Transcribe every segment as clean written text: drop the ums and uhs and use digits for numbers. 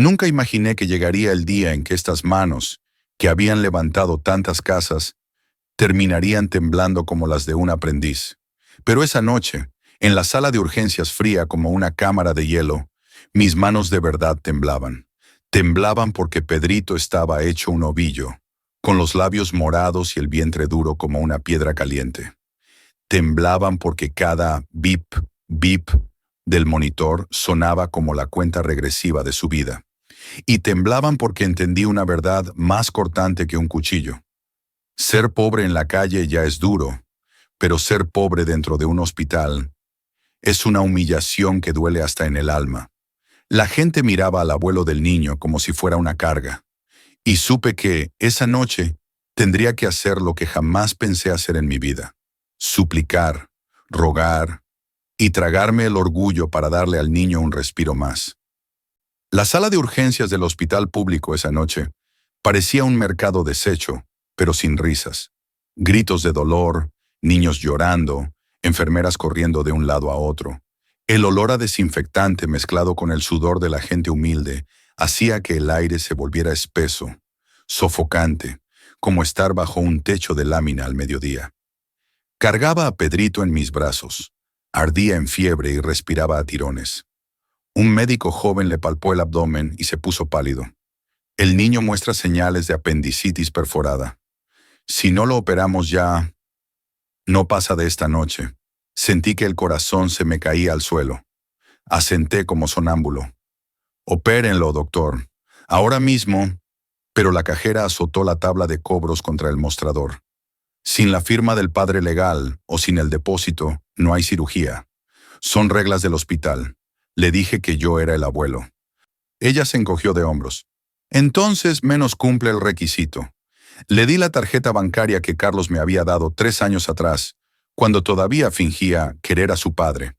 Nunca imaginé que llegaría el día en que estas manos, que habían levantado tantas casas, terminarían temblando como las de un aprendiz. Pero esa noche, en la sala de urgencias fría como una cámara de hielo, mis manos de verdad temblaban. Temblaban porque Pedrito estaba hecho un ovillo, con los labios morados y el vientre duro como una piedra caliente. Temblaban porque cada bip, bip del monitor sonaba como la cuenta regresiva de su vida. Y temblaban porque entendí una verdad más cortante que un cuchillo. Ser pobre en la calle ya es duro, pero ser pobre dentro de un hospital es una humillación que duele hasta en el alma. La gente miraba al abuelo del niño como si fuera una carga, y supe que, esa noche, tendría que hacer lo que jamás pensé hacer en mi vida: suplicar, rogar y tragarme el orgullo para darle al niño un respiro más. La sala de urgencias del hospital público esa noche parecía un mercado deshecho, pero sin risas. Gritos de dolor, niños llorando, enfermeras corriendo de un lado a otro. El olor a desinfectante mezclado con el sudor de la gente humilde hacía que el aire se volviera espeso, sofocante, como estar bajo un techo de lámina al mediodía. Cargaba a Pedrito en mis brazos. Ardía en fiebre y respiraba a tirones. Un médico joven le palpó el abdomen y se puso pálido. El niño muestra señales de apendicitis perforada. Si no lo operamos ya, no pasa de esta noche. Sentí que el corazón se me caía al suelo. Asenté como sonámbulo. Opérenlo, doctor. Ahora mismo. Pero la cajera azotó la tabla de cobros contra el mostrador. Sin la firma del padre legal o sin el depósito, no hay cirugía. Son reglas del hospital. Le dije que yo era el abuelo. Ella se encogió de hombros. Entonces menos cumple el requisito. Le di la tarjeta bancaria que Carlos me había dado 3 años atrás, cuando todavía fingía querer a su padre.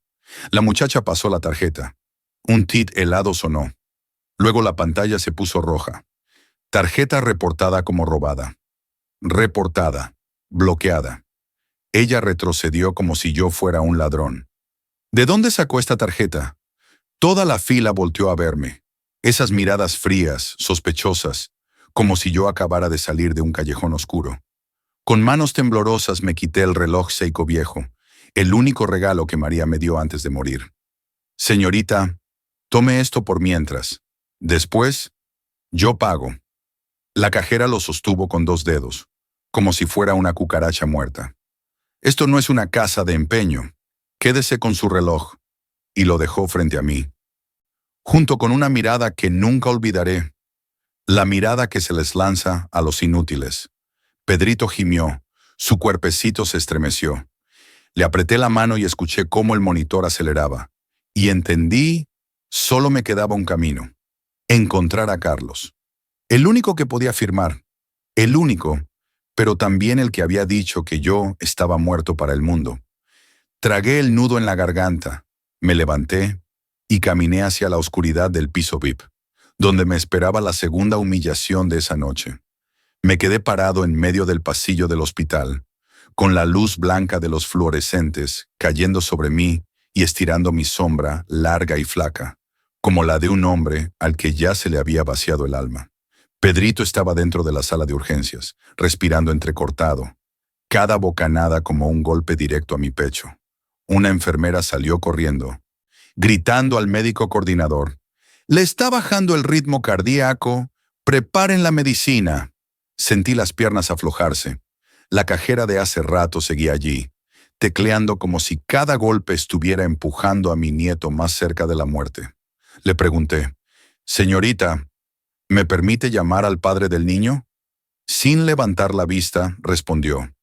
La muchacha pasó la tarjeta. Un tit helado sonó. Luego la pantalla se puso roja. Tarjeta reportada como robada. Reportada. Bloqueada. Ella retrocedió como si yo fuera un ladrón. ¿De dónde sacó esta tarjeta? Toda la fila volteó a verme. Esas miradas frías, sospechosas, como si yo acabara de salir de un callejón oscuro. Con manos temblorosas me quité el reloj Seiko viejo, el único regalo que María me dio antes de morir. Señorita, tome esto por mientras. Después, yo pago. La cajera lo sostuvo con 2 dedos, como si fuera una cucaracha muerta. Esto no es una casa de empeño. Quédese con su reloj. Y lo dejó frente a mí. Junto con una mirada que nunca olvidaré. La mirada que se les lanza a los inútiles. Pedrito gimió. Su cuerpecito se estremeció. Le apreté la mano y escuché cómo el monitor aceleraba. Y entendí, solo me quedaba un camino. Encontrar a Carlos. El único que podía firmar. El único, pero también el que había dicho que yo estaba muerto para el mundo. Tragué el nudo en la garganta. Me levanté y caminé hacia la oscuridad del piso VIP, donde me esperaba la segunda humillación de esa noche. Me quedé parado en medio del pasillo del hospital, con la luz blanca de los fluorescentes cayendo sobre mí y estirando mi sombra larga y flaca, como la de un hombre al que ya se le había vaciado el alma. Pedrito estaba dentro de la sala de urgencias, respirando entrecortado, cada bocanada como un golpe directo a mi pecho. Una enfermera salió corriendo, gritando al médico coordinador: «Le está bajando el ritmo cardíaco, preparen la medicina». Sentí las piernas aflojarse. La cajera de hace rato seguía allí, tecleando como si cada golpe estuviera empujando a mi nieto más cerca de la muerte. Le pregunté: «Señorita, ¿me permite llamar al padre del niño?». Sin levantar la vista, respondió: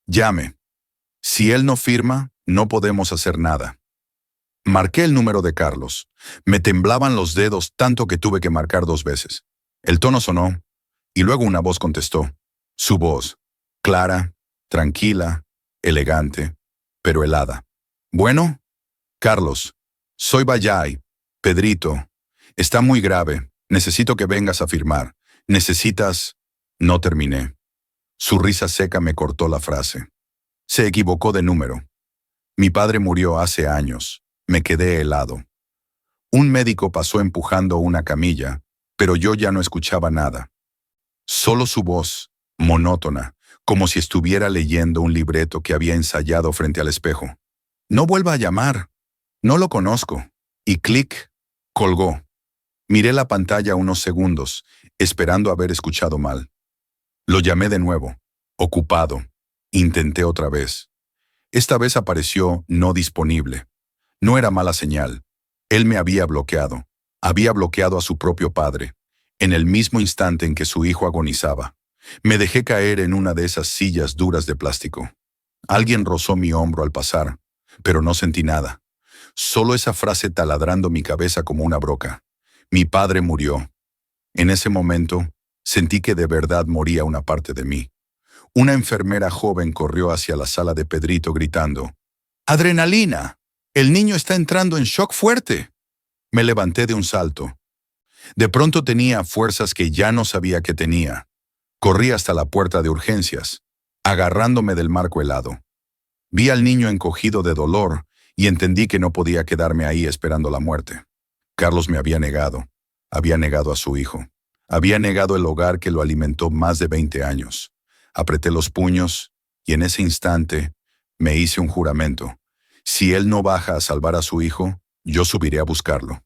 «Llame. Si él no firma, no podemos hacer nada». Marqué el número de Carlos. Me temblaban los dedos tanto que tuve que marcar 2 veces. El tono sonó, y luego una voz contestó. Su voz, clara, tranquila, elegante, pero helada. «Bueno, Carlos, soy Vallay. Pedrito, está muy grave. Necesito que vengas a firmar. Necesitas...». No terminé. Su risa seca me cortó la frase. Se equivocó de número. Mi padre murió hace años. Me quedé helado. Un médico pasó empujando una camilla, pero yo ya no escuchaba nada. Solo su voz, monótona, como si estuviera leyendo un libreto que había ensayado frente al espejo. No vuelva a llamar. No lo conozco. Y clic, colgó. Miré la pantalla unos segundos, esperando haber escuchado mal. Lo llamé de nuevo. Ocupado. Intenté otra vez. Esta vez apareció no disponible. No era mala señal. Él me había bloqueado. Había bloqueado a su propio padre, en el mismo instante en que su hijo agonizaba. Me dejé caer en una de esas sillas duras de plástico. Alguien rozó mi hombro al pasar, pero no sentí nada. Solo esa frase taladrando mi cabeza como una broca. Mi padre murió. En ese momento, sentí que de verdad moría una parte de mí. Una enfermera joven corrió hacia la sala de Pedrito gritando: ¡Adrenalina! El niño está entrando en shock fuerte. Me levanté de un salto. De pronto tenía fuerzas que ya no sabía que tenía. Corrí hasta la puerta de urgencias, agarrándome del marco helado. Vi al niño encogido de dolor y entendí que no podía quedarme ahí esperando la muerte. Carlos me había negado a su hijo, había negado el hogar que lo alimentó más de 20 años. Apreté los puños y en ese instante me hice un juramento. Si él no baja a salvar a su hijo, yo subiré a buscarlo.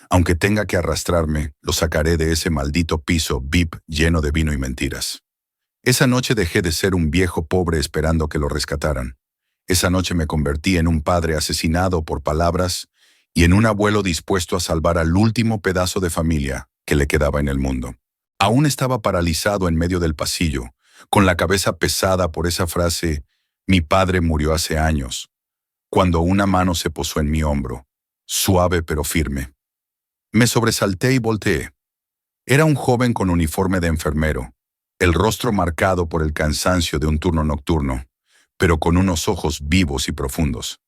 Aunque tenga que arrastrarme, lo sacaré de ese maldito piso VIP lleno de vino y mentiras. Esa noche dejé de ser un viejo pobre esperando que lo rescataran. Esa noche me convertí en un padre asesinado por palabras y en un abuelo dispuesto a salvar al último pedazo de familia que le quedaba en el mundo. Aún estaba paralizado en medio del pasillo, con la cabeza pesada por esa frase: mi padre murió hace años, cuando una mano se posó en mi hombro, suave pero firme. Me sobresalté y volteé. Era un joven con uniforme de enfermero, el rostro marcado por el cansancio de un turno nocturno, pero con unos ojos vivos y profundos.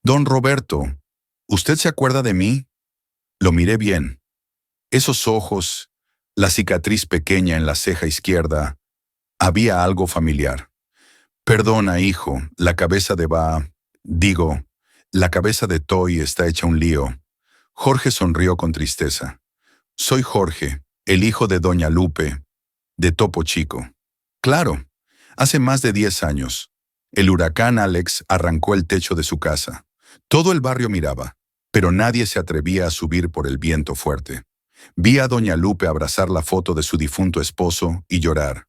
«Don Roberto, ¿usted se acuerda de mí?» Lo miré bien. Esos ojos, la cicatriz pequeña en la ceja izquierda, había algo familiar. «Perdona, hijo, la cabeza la cabeza de Toy está hecha un lío». Jorge sonrió con tristeza. «Soy Jorge, el hijo de Doña Lupe, de Topo Chico». «Claro, hace más de 10 años. El huracán Alex arrancó el techo de su casa. Todo el barrio miraba, pero nadie se atrevía a subir por el viento fuerte. Vi a Doña Lupe abrazar la foto de su difunto esposo y llorar.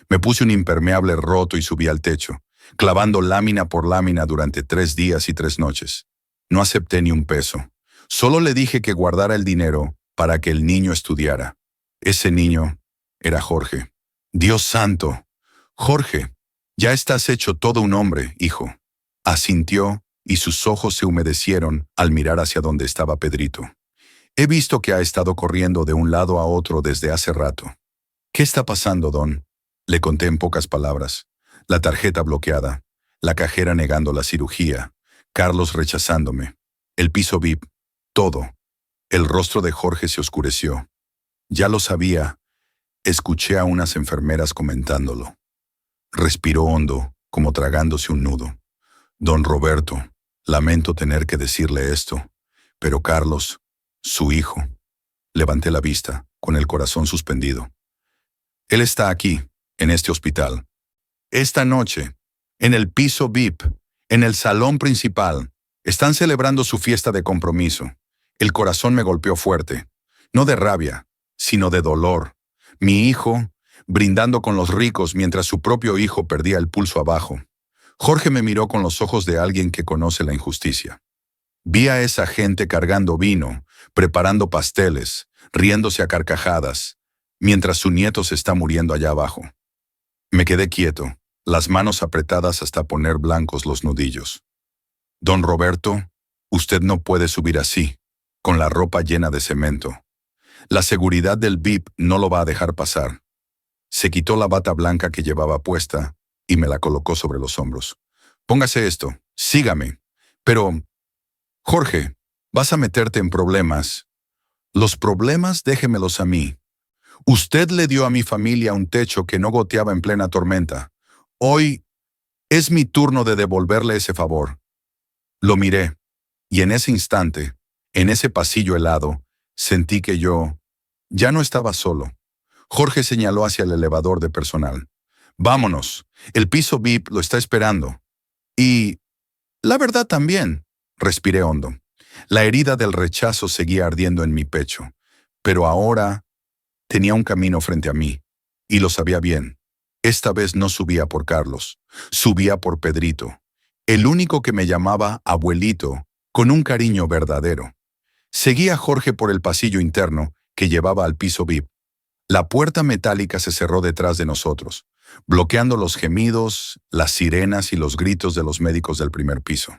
Me puse un impermeable roto y subí al techo, clavando lámina por lámina durante 3 días y 3 noches. No acepté ni un peso. Solo le dije que guardara el dinero para que el niño estudiara. Ese niño era Jorge. Dios santo. Jorge, ya estás hecho todo un hombre, hijo. Asintió y sus ojos se humedecieron al mirar hacia donde estaba Pedrito. He visto que ha estado corriendo de un lado a otro desde hace rato. ¿Qué está pasando, don? Le conté en pocas palabras. La tarjeta bloqueada, la cajera negando la cirugía, Carlos rechazándome, el piso VIP, todo. El rostro de Jorge se oscureció. Ya lo sabía. Escuché a unas enfermeras comentándolo. Respiró hondo, como tragándose un nudo. Don Roberto, lamento tener que decirle esto, pero Carlos, su hijo. Levanté la vista, con el corazón suspendido. Él está aquí, en este hospital. Esta noche, en el piso VIP, en el salón principal, están celebrando su fiesta de compromiso. El corazón me golpeó fuerte, no de rabia, sino de dolor. Mi hijo, brindando con los ricos mientras su propio hijo perdía el pulso abajo. Jorge me miró con los ojos de alguien que conoce la injusticia. Vi a esa gente cargando vino, preparando pasteles, riéndose a carcajadas, mientras su nieto se está muriendo allá abajo. Me quedé quieto, las manos apretadas hasta poner blancos los nudillos. Don Roberto, usted no puede subir así, con la ropa llena de cemento. La seguridad del VIP no lo va a dejar pasar. Se quitó la bata blanca que llevaba puesta y me la colocó sobre los hombros. Póngase esto, sígame. Pero, Jorge, vas a meterte en problemas. Los problemas déjemelos a mí. Usted le dio a mi familia un techo que no goteaba en plena tormenta. Hoy es mi turno de devolverle ese favor. Lo miré, y en ese instante, en ese pasillo helado, sentí que yo Ya no estaba solo. Jorge señaló hacia el elevador de personal. Vámonos, el piso VIP lo está esperando. Y, la verdad también, respiré hondo. La herida del rechazo seguía ardiendo en mi pecho, pero ahora tenía un camino frente a mí, y lo sabía bien. Esta vez no subía por Carlos, subía por Pedrito, el único que me llamaba abuelito, con un cariño verdadero. Seguí a Jorge por el pasillo interno que llevaba al piso VIP. La puerta metálica se cerró detrás de nosotros, bloqueando los gemidos, las sirenas y los gritos de los médicos del primer piso.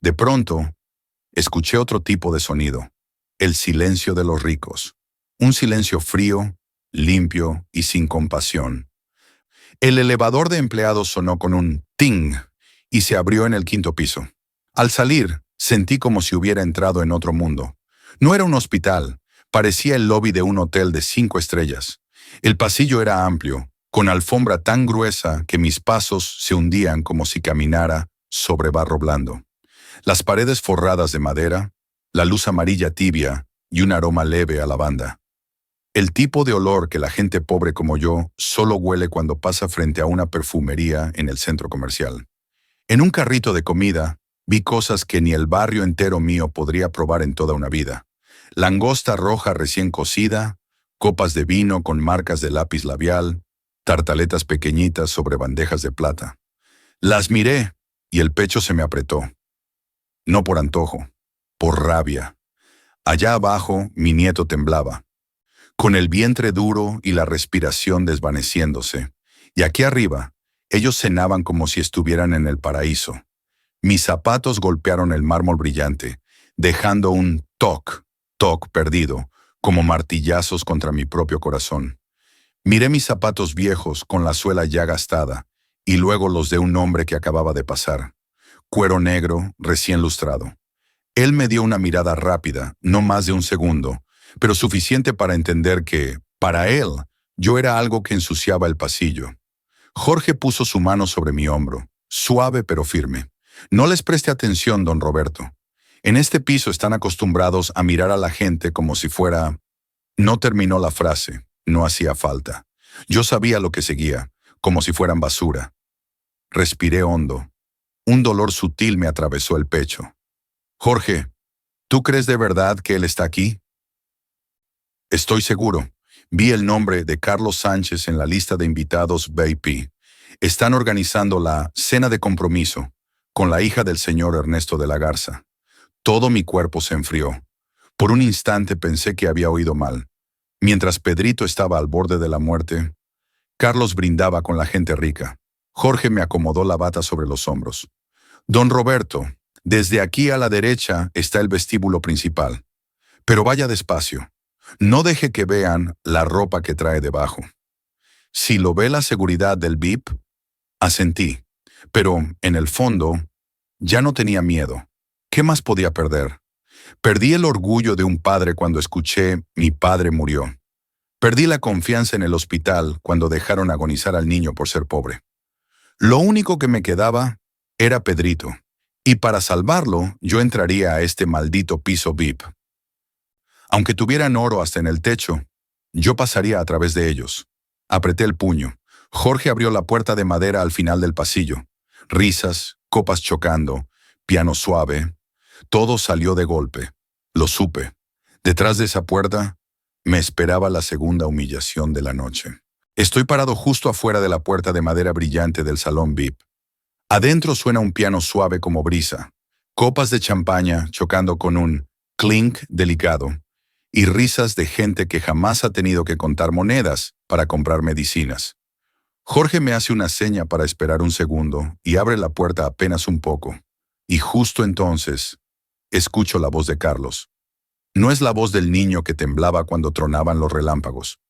De pronto, escuché otro tipo de sonido, el silencio de los ricos. Un silencio frío, limpio y sin compasión. El elevador de empleados sonó con un ting y se abrió en el quinto piso. Al salir, sentí como si hubiera entrado en otro mundo. No era un hospital, parecía el lobby de un hotel de 5 estrellas. El pasillo era amplio, con alfombra tan gruesa que mis pasos se hundían como si caminara sobre barro blando. Las paredes forradas de madera, la luz amarilla tibia y un aroma leve a lavanda. El tipo de olor que la gente pobre como yo solo huele cuando pasa frente a una perfumería en el centro comercial. En un carrito de comida, vi cosas que ni el barrio entero mío podría probar en toda una vida. Langosta roja recién cocida, copas de vino con marcas de lápiz labial, tartaletas pequeñitas sobre bandejas de plata. Las miré y el pecho se me apretó. No por antojo, por rabia. Allá abajo, mi nieto temblaba, con el vientre duro y la respiración desvaneciéndose. Y aquí arriba, ellos cenaban como si estuvieran en el paraíso. Mis zapatos golpearon el mármol brillante, dejando un toc, toc perdido, como martillazos contra mi propio corazón. Miré mis zapatos viejos con la suela ya gastada, y luego los de un hombre que acababa de pasar. Cuero negro, recién lustrado. Él me dio una mirada rápida, no más de un segundo, pero suficiente para entender que, para él, yo era algo que ensuciaba el pasillo. Jorge puso su mano sobre mi hombro, suave pero firme. No les preste atención, don Roberto. En este piso están acostumbrados a mirar a la gente como si fuera... No terminó la frase, no hacía falta. Yo sabía lo que seguía, como si fueran basura. Respiré hondo. Un dolor sutil me atravesó el pecho. Jorge, ¿tú crees de verdad que él está aquí? Estoy seguro. Vi el nombre de Carlos Sánchez en la lista de invitados VIP. Están organizando la cena de compromiso con la hija del señor Ernesto de la Garza. Todo mi cuerpo se enfrió. Por un instante pensé que había oído mal. Mientras Pedrito estaba al borde de la muerte, Carlos brindaba con la gente rica. Jorge me acomodó la bata sobre los hombros. Don Roberto, desde aquí a la derecha está el vestíbulo principal. Pero vaya despacio. No deje que vean la ropa que trae debajo. Si lo ve la seguridad del VIP, asentí. Pero, en el fondo, ya no tenía miedo. ¿Qué más podía perder? Perdí el orgullo de un padre cuando escuché "mi padre murió". Perdí la confianza en el hospital cuando dejaron agonizar al niño por ser pobre. Lo único que me quedaba era Pedrito. Y para salvarlo, yo entraría a este maldito piso VIP. Aunque tuvieran oro hasta en el techo, yo pasaría a través de ellos. Apreté el puño. Jorge abrió la puerta de madera al final del pasillo. Risas, copas chocando, piano suave. Todo salió de golpe. Lo supe. Detrás de esa puerta me esperaba la segunda humillación de la noche. Estoy parado justo afuera de la puerta de madera brillante del salón VIP. Adentro suena un piano suave como brisa, copas de champaña chocando con un clink delicado y risas de gente que jamás ha tenido que contar monedas para comprar medicinas. Jorge me hace una seña para esperar un segundo y abre la puerta apenas un poco. Y justo entonces, escucho la voz de Carlos. No es la voz del niño que temblaba cuando tronaban los relámpagos,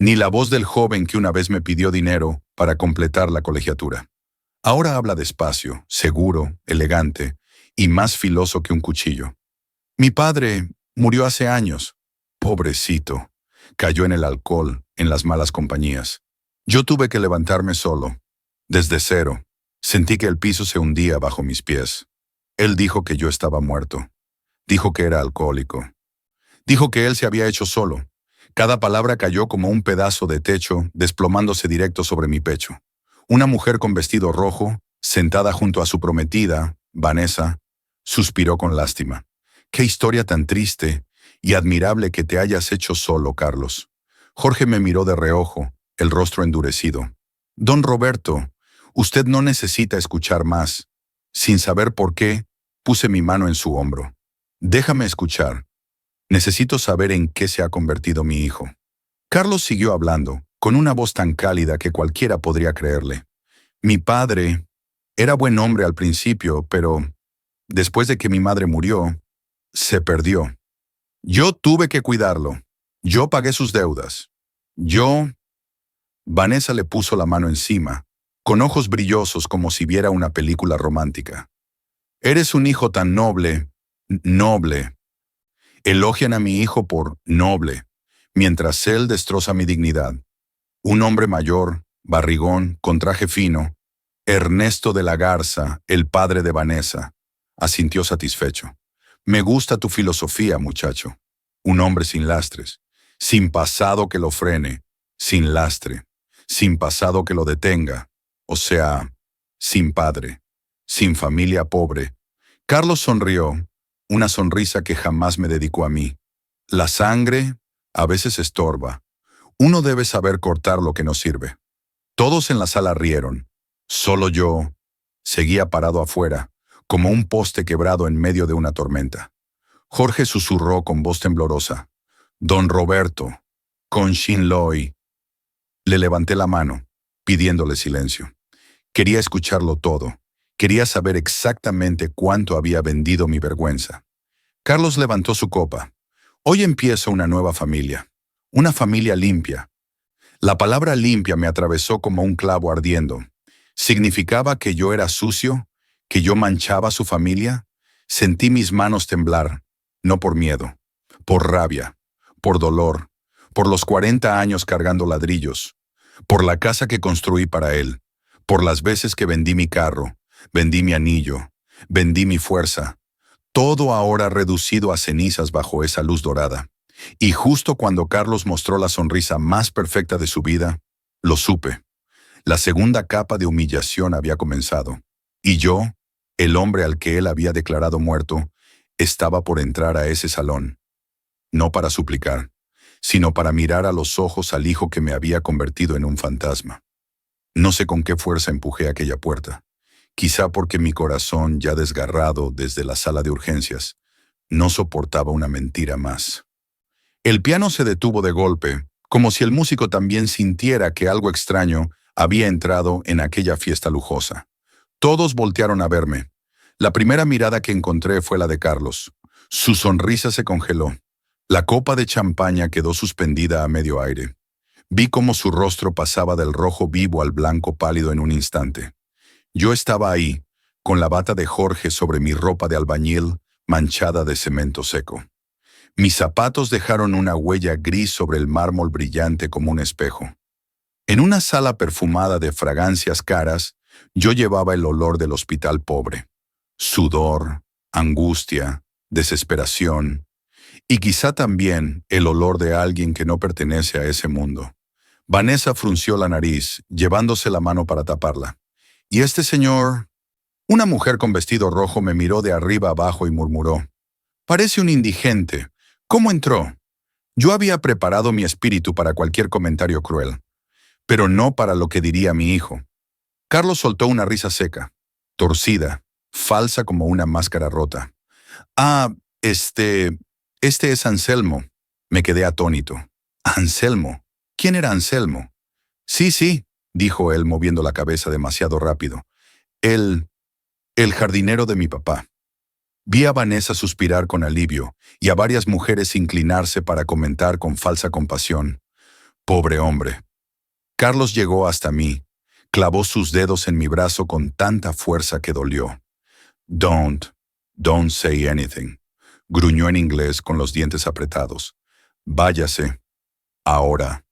ni la voz del joven que una vez me pidió dinero para completar la colegiatura. Ahora habla despacio, seguro, elegante y más filoso que un cuchillo. Mi padre murió hace años. Pobrecito. Cayó en el alcohol, en las malas compañías. Yo tuve que levantarme solo. Desde cero. Sentí que el piso se hundía bajo mis pies. Él dijo que yo estaba muerto. Dijo que era alcohólico. Dijo que él se había hecho solo, Cada palabra cayó como un pedazo de techo, desplomándose directo sobre mi pecho. Una mujer con vestido rojo, sentada junto a su prometida, Vanessa, suspiró con lástima. Qué historia tan triste y admirable que te hayas hecho solo, Carlos. Jorge me miró de reojo, el rostro endurecido. Don Roberto, usted no necesita escuchar más. Sin saber por qué, puse mi mano en su hombro. Déjame escuchar. Necesito saber en qué se ha convertido mi hijo. Carlos siguió hablando, con una voz tan cálida que cualquiera podría creerle. Mi padre era buen hombre al principio, pero después de que mi madre murió, se perdió. Yo tuve que cuidarlo. Yo pagué sus deudas. Yo... Vanessa le puso la mano encima, con ojos brillosos como si viera una película romántica. Eres un hijo tan noble, noble. Elogian a mi hijo por noble, mientras él destroza mi dignidad. Un hombre mayor, barrigón, con traje fino, Ernesto de la Garza, el padre de Vanessa, asintió satisfecho. Me gusta tu filosofía, muchacho. Un hombre sin lastres, sin pasado que lo frene, sin lastre, sin pasado que lo detenga, o sea, sin padre, sin familia pobre. Carlos sonrió, una sonrisa que jamás me dedicó a mí. La sangre a veces estorba. Uno debe saber cortar lo que no sirve. Todos en la sala rieron. Solo yo seguía parado afuera, como un poste quebrado en medio de una tormenta. Jorge susurró con voz temblorosa. Don Roberto, con Shinloy. Le levanté la mano, pidiéndole silencio. Quería escucharlo todo. Quería saber exactamente cuánto había vendido mi vergüenza. Carlos levantó su copa. Hoy empiezo una nueva familia. Una familia limpia. La palabra limpia me atravesó como un clavo ardiendo. ¿Significaba que yo era sucio? ¿Que yo manchaba a su familia? Sentí mis manos temblar, no por miedo, por rabia, por dolor, por los 40 años cargando ladrillos, por la casa que construí para él, por las veces que vendí mi carro, vendí mi anillo, vendí mi fuerza, todo ahora reducido a cenizas bajo esa luz dorada. Y justo cuando Carlos mostró la sonrisa más perfecta de su vida, lo supe. La segunda capa de humillación había comenzado. Y yo, el hombre al que él había declarado muerto, estaba por entrar a ese salón. No para suplicar, sino para mirar a los ojos al hijo que me había convertido en un fantasma. No sé con qué fuerza empujé aquella puerta. Quizá porque mi corazón, ya desgarrado desde la sala de urgencias, no soportaba una mentira más. El piano se detuvo de golpe, como si el músico también sintiera que algo extraño había entrado en aquella fiesta lujosa. Todos voltearon a verme. La primera mirada que encontré fue la de Carlos. Su sonrisa se congeló. La copa de champaña quedó suspendida a medio aire. Vi cómo su rostro pasaba del rojo vivo al blanco pálido en un instante. Yo estaba ahí, con la bata de Jorge sobre mi ropa de albañil, manchada de cemento seco. Mis zapatos dejaron una huella gris sobre el mármol brillante como un espejo. En una sala perfumada de fragancias caras, yo llevaba el olor del hospital pobre. Sudor, angustia, desesperación, y quizá también el olor de alguien que no pertenece a ese mundo. Vanessa frunció la nariz, llevándose la mano para taparla. ¿Y este señor? Una mujer con vestido rojo me miró de arriba abajo y murmuró. Parece un indigente. ¿Cómo entró? Yo había preparado mi espíritu para cualquier comentario cruel, pero no para lo que diría mi hijo. Carlos soltó una risa seca, torcida, falsa como una máscara rota. Ah, este es Anselmo. Me quedé atónito. ¿Anselmo? ¿Quién era Anselmo? Sí, dijo él moviendo la cabeza demasiado rápido. El jardinero de mi papá. Vi a Vanessa suspirar con alivio y a varias mujeres inclinarse para comentar con falsa compasión. Pobre hombre. Carlos llegó hasta mí, clavó sus dedos en mi brazo con tanta fuerza que dolió. Don't say anything, gruñó en inglés con los dientes apretados. Váyase. Ahora.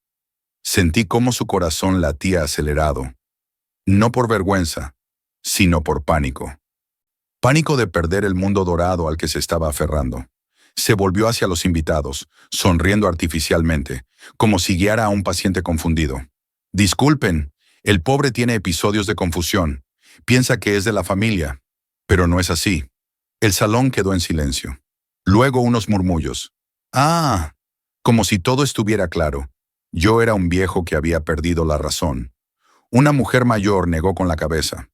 Sentí cómo su corazón latía acelerado. No por vergüenza, sino por pánico. Pánico de perder el mundo dorado al que se estaba aferrando. Se volvió hacia los invitados, sonriendo artificialmente, como si guiara a un paciente confundido. Disculpen, el pobre tiene episodios de confusión. Piensa que es de la familia, pero no es así. El salón quedó en silencio. Luego unos murmullos. Ah, como si todo estuviera claro. Yo era un viejo que había perdido la razón. Una mujer mayor negó con la cabeza.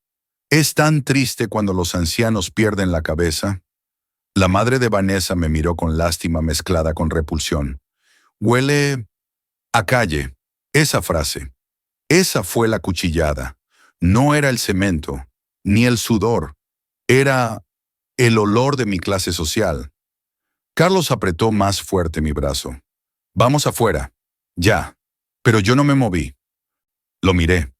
Es tan triste cuando los ancianos pierden la cabeza. La madre de Vanessa me miró con lástima mezclada con repulsión. Huele a calle. Esa frase. Esa fue la cuchillada. No era el cemento, ni el sudor. Era el olor de mi clase social. Carlos apretó más fuerte mi brazo. Vamos afuera. Ya. Pero yo no me moví. Lo miré.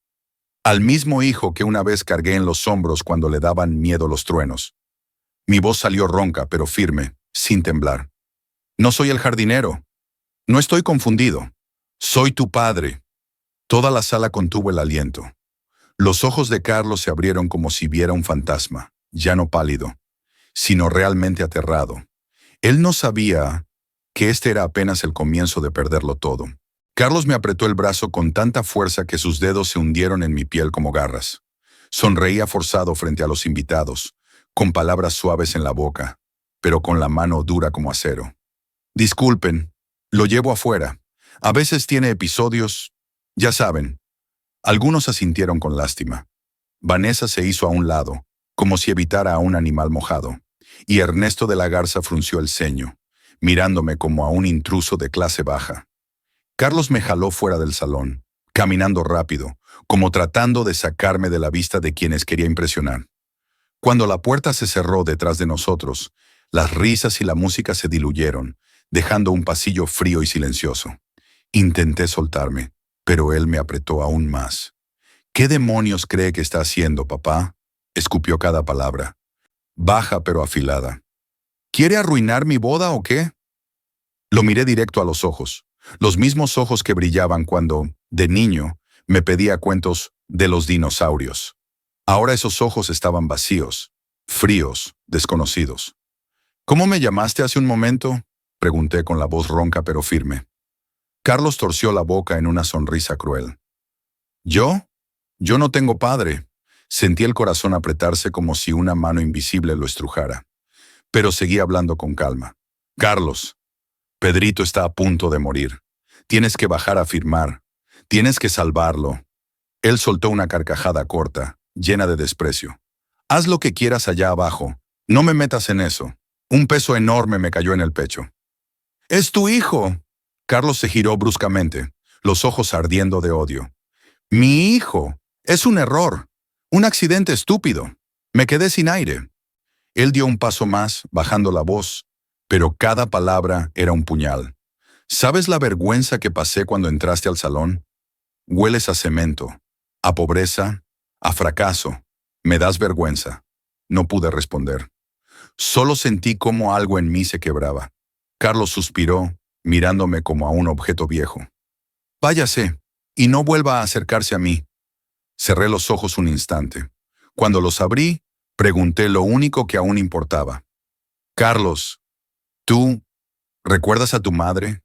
Al mismo hijo que una vez cargué en los hombros cuando le daban miedo los truenos. Mi voz salió ronca, pero firme, sin temblar. No soy el jardinero. No estoy confundido. Soy tu padre. Toda la sala contuvo el aliento. Los ojos de Carlos se abrieron como si viera un fantasma, ya no pálido, sino realmente aterrado. Él no sabía que este era apenas el comienzo de perderlo todo. Carlos me apretó el brazo con tanta fuerza que sus dedos se hundieron en mi piel como garras. Sonreía forzado frente a los invitados, con palabras suaves en la boca, pero con la mano dura como acero. Disculpen, lo llevo afuera. A veces tiene episodios, ya saben. Algunos asintieron con lástima. Vanessa se hizo a un lado, como si evitara a un animal mojado, y Ernesto de la Garza frunció el ceño, mirándome como a un intruso de clase baja. Carlos me jaló fuera del salón, caminando rápido, como tratando de sacarme de la vista de quienes quería impresionar. Cuando la puerta se cerró detrás de nosotros, las risas y la música se diluyeron, dejando un pasillo frío y silencioso. Intenté soltarme, pero él me apretó aún más. ¿Qué demonios cree que está haciendo, papá? Escupió cada palabra, baja pero afilada. ¿Quiere arruinar mi boda o qué? Lo miré directo a los ojos, los mismos ojos que brillaban cuando, de niño, me pedía cuentos de los dinosaurios. Ahora esos ojos estaban vacíos, fríos, desconocidos. ¿Cómo me llamaste hace un momento? Pregunté con la voz ronca pero firme. Carlos torció la boca en una sonrisa cruel. ¿Yo? Yo no tengo padre. Sentí el corazón apretarse como si una mano invisible lo estrujara. Pero seguí hablando con calma. Carlos, Pedrito está a punto de morir. Tienes que bajar a firmar. Tienes que salvarlo. Él soltó una carcajada corta, llena de desprecio. Haz lo que quieras allá abajo. No me metas en eso. Un peso enorme me cayó en el pecho. ¡Es tu hijo! Carlos se giró bruscamente, los ojos ardiendo de odio. ¡Mi hijo! Es un error. Un accidente estúpido. Me quedé sin aire. Él dio un paso más, bajando la voz, pero cada palabra era un puñal. ¿Sabes la vergüenza que pasé cuando entraste al salón? Hueles a cemento, a pobreza, a fracaso. Me das vergüenza. No pude responder. Solo sentí como algo en mí se quebraba. Carlos suspiró, mirándome como a un objeto viejo. Váyase, y no vuelva a acercarse a mí. Cerré los ojos un instante. Cuando los abrí, pregunté lo único que aún importaba. Carlos, ¿tú recuerdas a tu madre?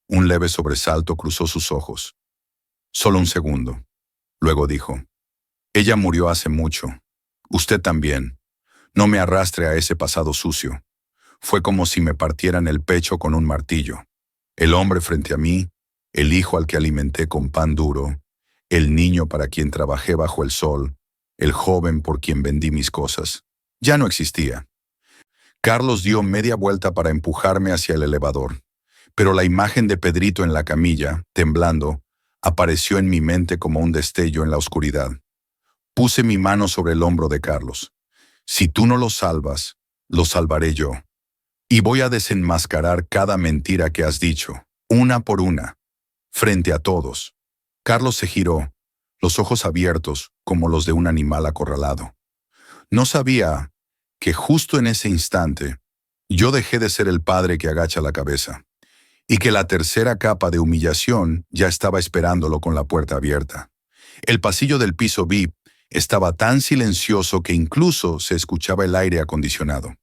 Un leve sobresalto cruzó sus ojos. Solo un segundo. Luego dijo, ella murió hace mucho. Usted también. No me arrastre a ese pasado sucio. Fue como si me partieran el pecho con un martillo. El hombre frente a mí, el hijo al que alimenté con pan duro, el niño para quien trabajé bajo el sol, el joven por quien vendí mis cosas, ya no existía. Carlos dio media vuelta para empujarme hacia el elevador, pero la imagen de Pedrito en la camilla, temblando, apareció en mi mente como un destello en la oscuridad. Puse mi mano sobre el hombro de Carlos. Si tú no lo salvas, lo salvaré yo. Y voy a desenmascarar cada mentira que has dicho, una por una, frente a todos. Carlos se giró, los ojos abiertos como los de un animal acorralado. No sabía que justo en ese instante yo dejé de ser el padre que agacha la cabeza, y que la tercera capa de humillación ya estaba esperándolo con la puerta abierta. El pasillo del piso VIP estaba tan silencioso que incluso se escuchaba el aire acondicionado.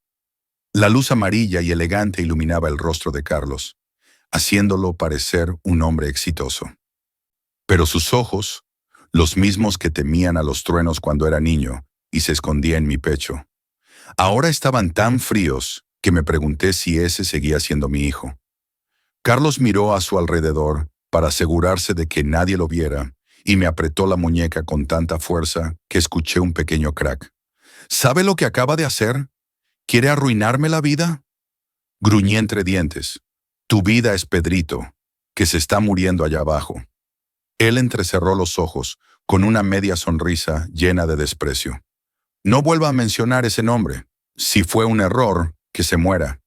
La luz amarilla y elegante iluminaba el rostro de Carlos, haciéndolo parecer un hombre exitoso. Pero sus ojos, los mismos que temían a los truenos cuando era niño y se escondía en mi pecho, ahora estaban tan fríos que me pregunté si ese seguía siendo mi hijo. Carlos miró a su alrededor para asegurarse de que nadie lo viera y me apretó la muñeca con tanta fuerza que escuché un pequeño crack. ¿Sabe lo que acaba de hacer? ¿Quiere arruinarme la vida? Gruñí entre dientes. Tu vida es Pedrito, que se está muriendo allá abajo. Él entrecerró los ojos con una media sonrisa llena de desprecio. No vuelva a mencionar ese nombre. Si fue un error, que se muera.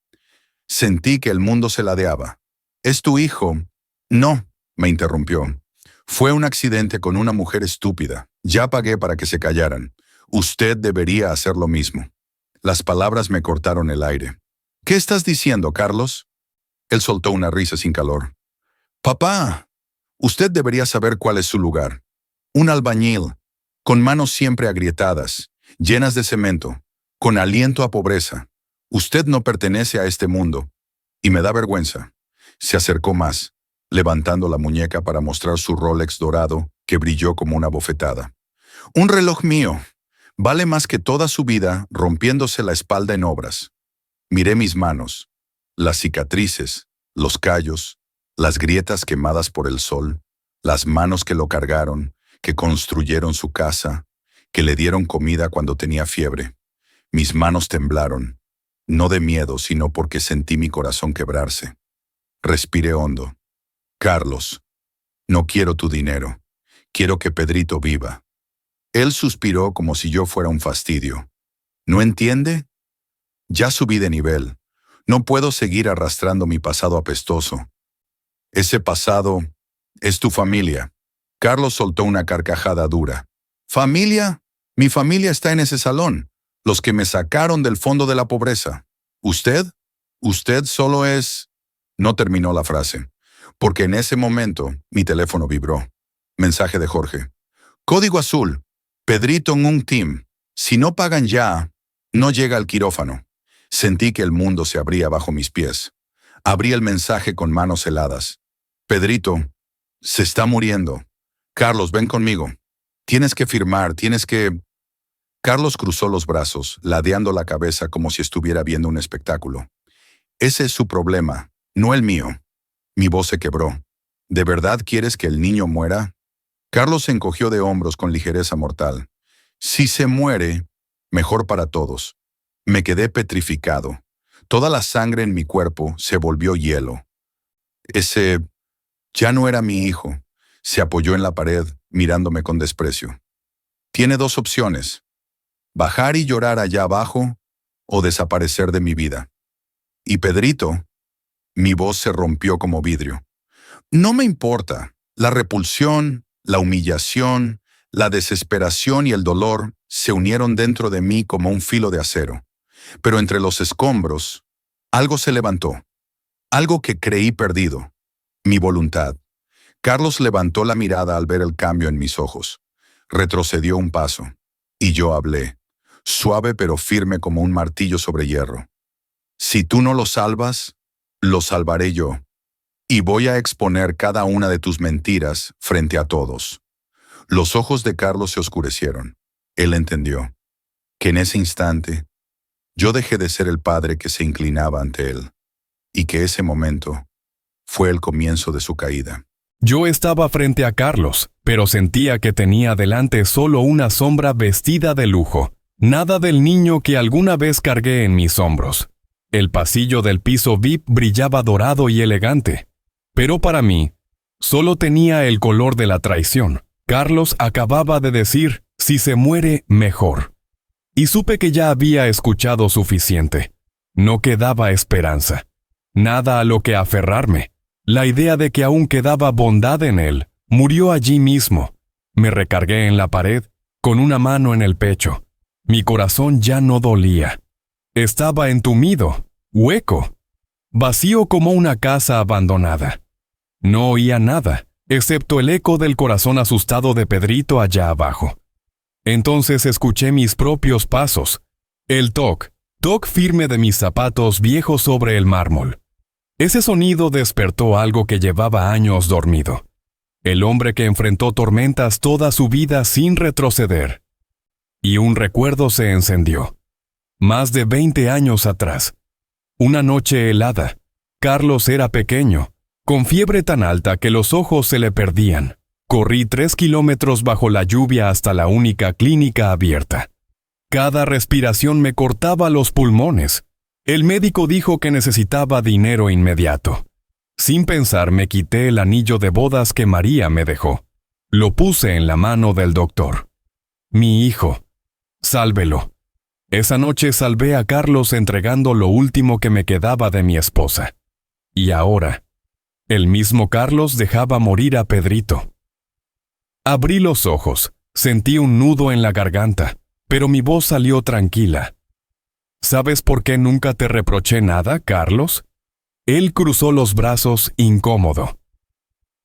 Sentí que el mundo se ladeaba. ¿Es tu hijo? No, me interrumpió. Fue un accidente con una mujer estúpida. Ya pagué para que se callaran. Usted debería hacer lo mismo. Las palabras me cortaron el aire. ¿Qué estás diciendo, Carlos? Él soltó una risa sin calor. Papá, usted debería saber cuál es su lugar. Un albañil, con manos siempre agrietadas, llenas de cemento, con aliento a pobreza. Usted no pertenece a este mundo. Y me da vergüenza. Se acercó más, levantando la muñeca para mostrar su Rolex dorado, que brilló como una bofetada. Un reloj mío. Vale más que toda su vida rompiéndose la espalda en obras. Miré mis manos, las cicatrices, los callos, las grietas quemadas por el sol, las manos que lo cargaron, que construyeron su casa, que le dieron comida cuando tenía fiebre. Mis manos temblaron, no de miedo, sino porque sentí mi corazón quebrarse. Respiré hondo. Carlos, no quiero tu dinero. Quiero que Pedrito viva. Él suspiró como si yo fuera un fastidio. ¿No entiende? Ya subí de nivel. No puedo seguir arrastrando mi pasado apestoso. Ese pasado es tu familia. Carlos soltó una carcajada dura. ¿Familia? Mi familia está en ese salón. Los que me sacaron del fondo de la pobreza. ¿Usted? Usted solo es... No terminó la frase, porque en ese momento mi teléfono vibró. Mensaje de Jorge. Código azul. Pedrito en un team. Si no pagan ya, no llega al quirófano. Sentí que el mundo se abría bajo mis pies. Abrí el mensaje con manos heladas. Pedrito, se está muriendo. Carlos, ven conmigo. Tienes que firmar, tienes que... Carlos cruzó los brazos, ladeando la cabeza como si estuviera viendo un espectáculo. Ese es su problema. No el mío. Mi voz se quebró. ¿De verdad quieres que el niño muera? Carlos se encogió de hombros con ligereza mortal. Si se muere, mejor para todos. Me quedé petrificado. Toda la sangre en mi cuerpo se volvió hielo. Ese ya no era mi hijo. Se apoyó en la pared, mirándome con desprecio. Tiene dos opciones. Bajar y llorar allá abajo o desaparecer de mi vida. Y Pedrito... Mi voz se rompió como vidrio. No me importa. La repulsión, la humillación, la desesperación y el dolor se unieron dentro de mí como un filo de acero. Pero entre los escombros, algo se levantó. Algo que creí perdido. Mi voluntad. Carlos levantó la mirada al ver el cambio en mis ojos. Retrocedió un paso. Y yo hablé, suave pero firme como un martillo sobre hierro. Si tú no lo salvas, lo salvaré yo, y voy a exponer cada una de tus mentiras frente a todos. Los ojos de Carlos se oscurecieron. Él entendió que en ese instante yo dejé de ser el padre que se inclinaba ante él, y que ese momento fue el comienzo de su caída. Yo estaba frente a Carlos, pero sentía que tenía delante solo una sombra vestida de lujo, nada del niño que alguna vez cargué en mis hombros. El pasillo del piso VIP brillaba dorado y elegante, pero para mí, solo tenía el color de la traición. Carlos acababa de decir, si se muere, mejor. Y supe que ya había escuchado suficiente. No quedaba esperanza, nada a lo que aferrarme. La idea de que aún quedaba bondad en él murió allí mismo. Me recargué en la pared, con una mano en el pecho. Mi corazón ya no dolía. Estaba entumido, hueco, vacío como una casa abandonada. No oía nada, excepto el eco del corazón asustado de Pedrito allá abajo. Entonces escuché mis propios pasos, el toc, Toc firme de mis zapatos viejos sobre el mármol. Ese sonido despertó algo que llevaba años dormido. El hombre que enfrentó tormentas toda su vida sin retroceder. Y un recuerdo se encendió. Más de 20 años atrás. Una noche helada. Carlos era pequeño, con fiebre tan alta que los ojos se le perdían. Corrí 3 kilómetros bajo la lluvia hasta la única clínica abierta. Cada respiración me cortaba los pulmones. El médico dijo que necesitaba dinero inmediato. Sin pensar, me quité el anillo de bodas que María me dejó. Lo puse en la mano del doctor. Mi hijo, sálvelo. Esa noche salvé a Carlos entregando lo último que me quedaba de mi esposa. Y ahora, el mismo Carlos dejaba morir a Pedrito. Abrí los ojos, sentí un nudo en la garganta, pero mi voz salió tranquila. ¿Sabes por qué nunca te reproché nada, Carlos? Él cruzó los brazos incómodo.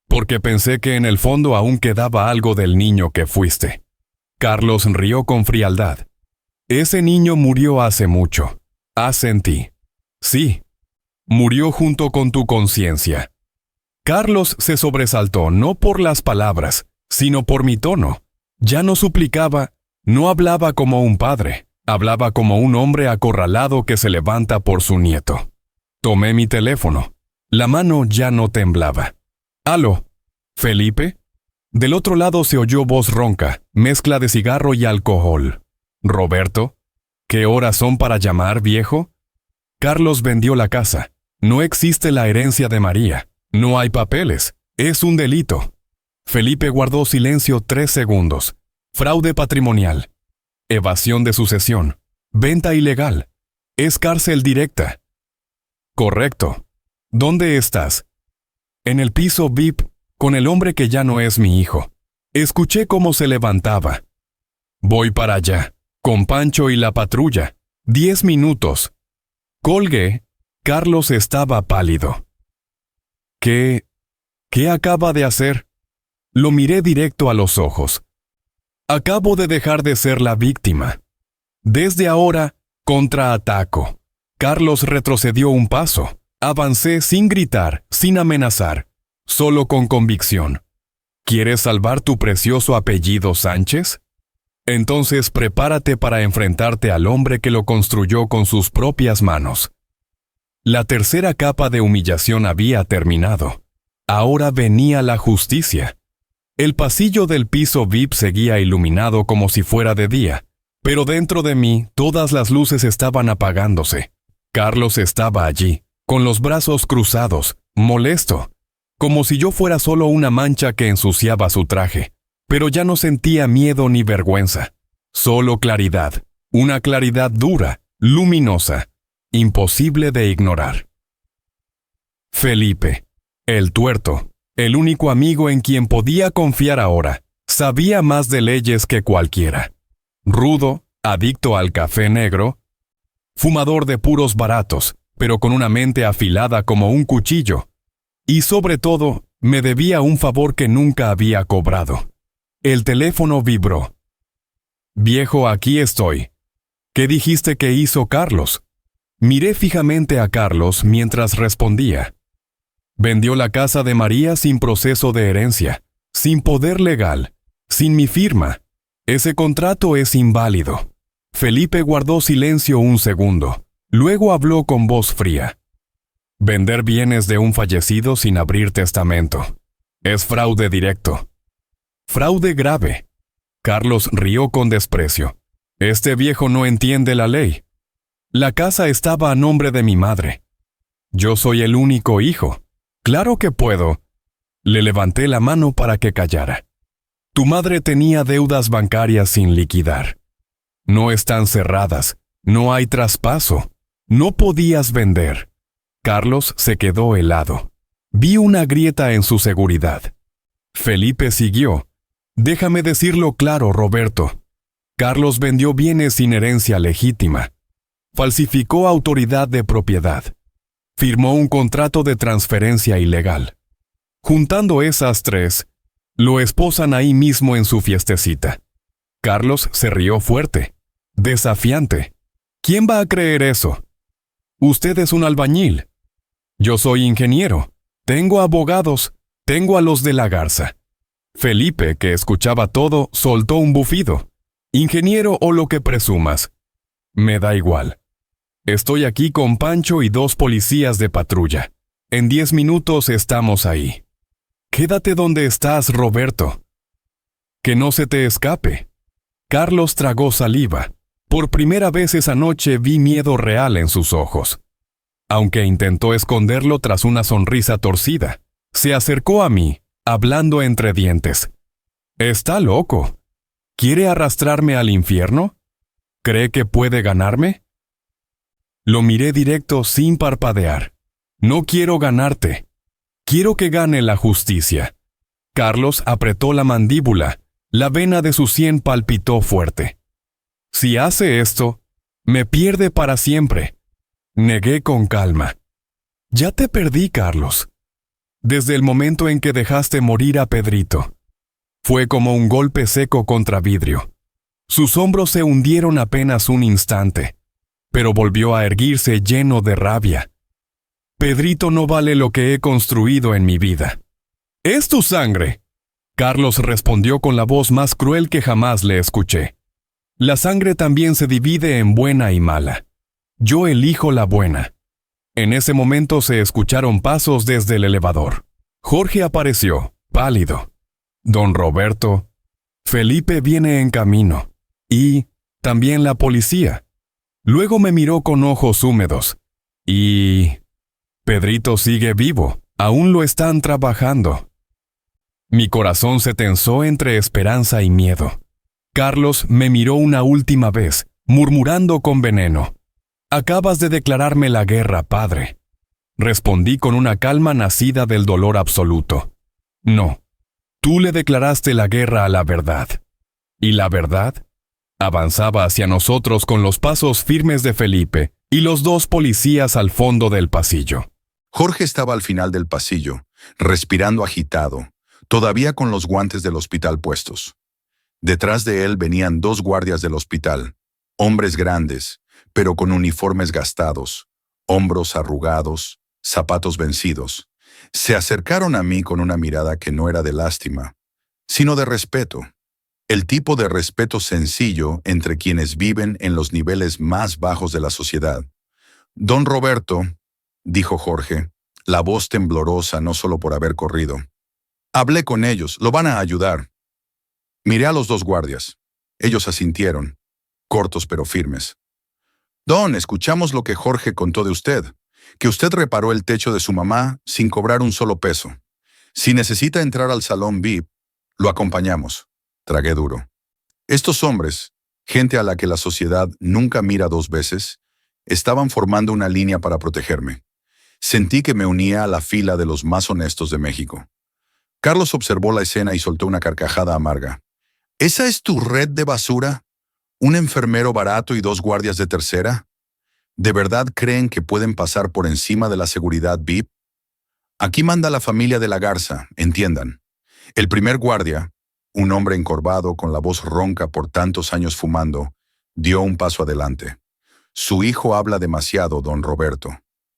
Porque pensé que en el fondo aún quedaba algo del niño que fuiste. Carlos rió con frialdad. Ese niño murió hace mucho. Asentí. Sí. Murió junto con tu conciencia. Carlos se sobresaltó no por las palabras, sino por mi tono. Ya no suplicaba, no hablaba como un padre, hablaba como un hombre acorralado que se levanta por su nieto. Tomé mi teléfono. La mano ya no temblaba. «¿Aló? ¿Felipe?» Del otro lado se oyó voz ronca, mezcla de cigarro y alcohol. «¿Roberto? ¿Qué horas son para llamar, viejo?» Carlos vendió la casa. No existe la herencia de María. No hay papeles. Es un delito. Felipe guardó silencio 3 segundos. Fraude patrimonial. Evasión de sucesión. Venta ilegal. Es cárcel directa. Correcto. ¿Dónde estás? En el piso VIP, con el hombre que ya no es mi hijo. Escuché cómo se levantaba. Voy para allá. Con Pancho y la patrulla. 10 minutos. Colgué. Carlos estaba pálido. ¿Qué acaba de hacer? Lo miré directo a los ojos. Acabo de dejar de ser la víctima. Desde ahora, contraataco. Carlos retrocedió un paso. Avancé sin gritar, sin amenazar, solo con convicción. ¿Quieres salvar tu precioso apellido Sánchez? Entonces prepárate para enfrentarte al hombre que lo construyó con sus propias manos. La tercera capa de humillación había terminado. Ahora venía la justicia. El pasillo del piso VIP seguía iluminado como si fuera de día, pero dentro de mí todas las luces estaban apagándose. Carlos estaba allí, con los brazos cruzados, molesto, como si yo fuera solo una mancha que ensuciaba su traje. Pero ya no sentía miedo ni vergüenza, solo claridad, una claridad dura, luminosa, imposible de ignorar. Felipe, el tuerto, el único amigo en quien podía confiar ahora, sabía más de leyes que cualquiera. Rudo, adicto al café negro, fumador de puros baratos, pero con una mente afilada como un cuchillo. Y sobre todo, me debía un favor que nunca había cobrado. El teléfono vibró. «Viejo, aquí estoy. ¿Qué dijiste que hizo Carlos?» Miré fijamente a Carlos mientras respondía. Vendió la casa de María sin proceso de herencia, sin poder legal, sin mi firma. Ese contrato es inválido. Felipe guardó silencio un segundo. Luego habló con voz fría. Vender bienes de un fallecido sin abrir testamento. Es fraude directo. Fraude grave. Carlos rió con desprecio. Este viejo no entiende la ley. La casa estaba a nombre de mi madre. Yo soy el único hijo. Claro que puedo. Le levanté la mano para que callara. Tu madre tenía deudas bancarias sin liquidar. No están cerradas. No hay traspaso. No podías vender. Carlos se quedó helado. Vi una grieta en su seguridad. Felipe siguió. Déjame decirlo claro, Roberto. Carlos vendió bienes sin herencia legítima. Falsificó autoridad de propiedad. Firmó un contrato de transferencia ilegal. Juntando esas 3, lo esposan ahí mismo en su fiestecita. Carlos se rió fuerte, desafiante. ¿Quién va a creer eso? Usted es un albañil. Yo soy ingeniero. Tengo abogados. Tengo a los de la Garza. Felipe, que escuchaba todo, soltó un bufido. Ingeniero o lo que presumas. Me da igual. Estoy aquí con Pancho y 2 policías de patrulla. En 10 minutos estamos ahí. Quédate donde estás, Roberto. Que no se te escape. Carlos tragó saliva. Por primera vez esa noche vi miedo real en sus ojos. Aunque intentó esconderlo tras una sonrisa torcida, se acercó a mí, hablando entre dientes. Está loco. ¿Quiere arrastrarme al infierno? ¿Cree que puede ganarme? Lo miré directo sin parpadear. No quiero ganarte. Quiero que gane la justicia. Carlos apretó la mandíbula. La vena de su sien palpitó fuerte. Si hace esto, me pierde para siempre. Negué con calma. Ya te perdí, Carlos. Desde el momento en que dejaste morir a Pedrito. Fue como un golpe seco contra vidrio. Sus hombros se hundieron apenas un instante, pero volvió a erguirse lleno de rabia. Pedrito no vale lo que he construido en mi vida. ¡Es tu sangre!, Carlos respondió con la voz más cruel que jamás le escuché. La sangre también se divide en buena y mala. Yo elijo la buena. En ese momento se escucharon pasos desde el elevador. Jorge apareció, pálido. Don Roberto. Felipe viene en camino. Y también la policía. Luego me miró con ojos húmedos. Y... Pedrito sigue vivo. Aún lo están trabajando. Mi corazón se tensó entre esperanza y miedo. Carlos me miró una última vez, murmurando con veneno. Acabas de declararme la guerra, padre. Respondí con una calma nacida del dolor absoluto. No, tú le declaraste la guerra a la verdad. ¿Y la verdad? Avanzaba hacia nosotros con los pasos firmes de Felipe y los 2 policías al fondo del pasillo. Jorge estaba al final del pasillo, respirando agitado, todavía con los guantes del hospital puestos. Detrás de él venían 2 guardias del hospital, hombres grandes, pero con uniformes gastados, hombros arrugados, zapatos vencidos. Se acercaron a mí con una mirada que no era de lástima, sino de respeto. El tipo de respeto sencillo entre quienes viven en los niveles más bajos de la sociedad. Don Roberto, dijo Jorge, la voz temblorosa no solo por haber corrido. Hablé con ellos, lo van a ayudar. Miré a los 2 guardias. Ellos asintieron, cortos pero firmes. Don, escuchamos lo que Jorge contó de usted, que usted reparó el techo de su mamá sin cobrar un solo peso. Si necesita entrar al salón VIP, lo acompañamos. Tragué duro. Estos hombres, gente a la que la sociedad nunca mira 2 veces, estaban formando una línea para protegerme. Sentí que me unía a la fila de los más honestos de México. Carlos observó la escena y soltó una carcajada amarga. ¿Esa es tu red de basura? ¿Un enfermero barato y 2 guardias de tercera? ¿De verdad creen que pueden pasar por encima de la seguridad VIP? Aquí manda la familia de la Garza, entiendan. El primer guardia, un hombre encorvado con la voz ronca por tantos años fumando, dio un paso adelante. Su hijo habla demasiado, don Roberto.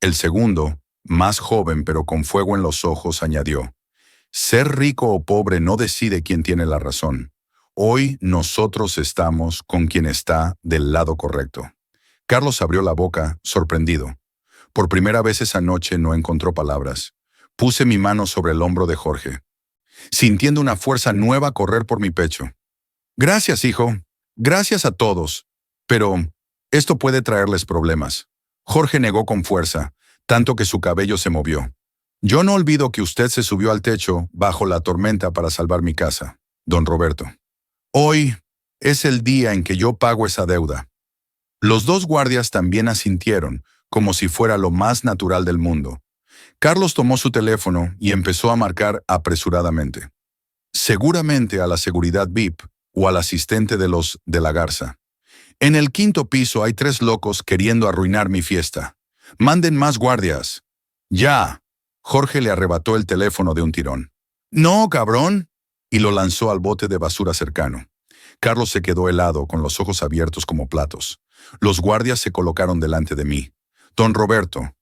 El segundo, más joven pero con fuego en los ojos, añadió: ser rico o pobre no decide quién tiene la razón. Hoy nosotros estamos con quien está del lado correcto. Carlos abrió la boca, sorprendido. Por primera vez esa noche no encontró palabras. Puse mi mano sobre el hombro de Jorge, sintiendo una fuerza nueva correr por mi pecho. Gracias, hijo. Gracias a todos. Pero esto puede traerles problemas. Jorge negó con fuerza, tanto que su cabello se movió. Yo no olvido que usted se subió al techo bajo la tormenta para salvar mi casa, don Roberto. Hoy es el día en que yo pago esa deuda. Los 2 guardias también asintieron, como si fuera lo más natural del mundo. Carlos tomó su teléfono y empezó a marcar apresuradamente. Seguramente a la seguridad VIP o al asistente de los de la Garza. En el 5º piso hay 3 locos queriendo arruinar mi fiesta. Manden más guardias. ¡Ya! Jorge le arrebató el teléfono de un tirón. ¡No, cabrón! Y lo lanzó al bote de basura cercano. Carlos se quedó helado, con los ojos abiertos como platos. Los guardias se colocaron delante de mí. Don Roberto,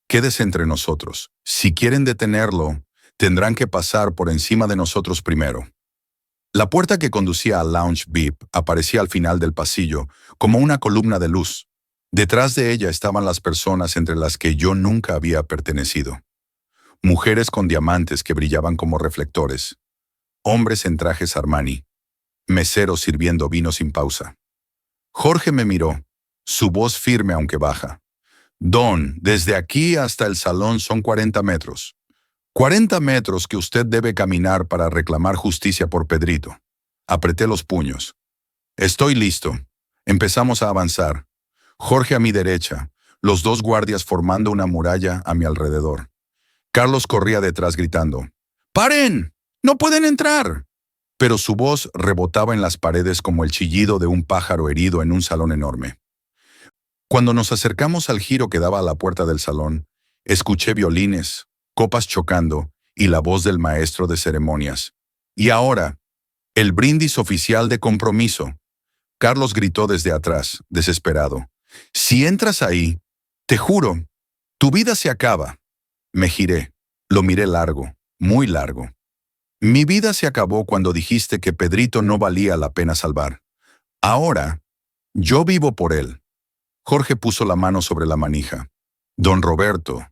quédese entre nosotros. Si quieren detenerlo, tendrán que pasar por encima de nosotros primero. La puerta que conducía al lounge VIP aparecía al final del pasillo como una columna de luz. Detrás de ella estaban las personas entre las que yo nunca había pertenecido. Mujeres con diamantes que brillaban como reflectores. Hombres en trajes Armani. Meseros sirviendo vino sin pausa. Jorge me miró, su voz firme aunque baja. Don, desde aquí hasta el salón son 40 metros. 40 metros que usted debe caminar para reclamar justicia por Pedrito. Apreté los puños. Estoy listo. Empezamos a avanzar. Jorge a mi derecha, los dos guardias formando una muralla a mi alrededor. Carlos corría detrás gritando, ¡Paren! ¡No pueden entrar! Pero su voz rebotaba en las paredes como el chillido de un pájaro herido en un salón enorme. Cuando nos acercamos al giro que daba a la puerta del salón, escuché violines, copas chocando y la voz del maestro de ceremonias. Y ahora, el brindis oficial de compromiso. Carlos gritó desde atrás, desesperado. Si entras ahí, te juro, tu vida se acaba. Me giré, lo miré largo, muy largo. Mi vida se acabó cuando dijiste que Pedrito no valía la pena salvar. Ahora, yo vivo por él. Jorge puso la mano sobre la manija. Don Roberto,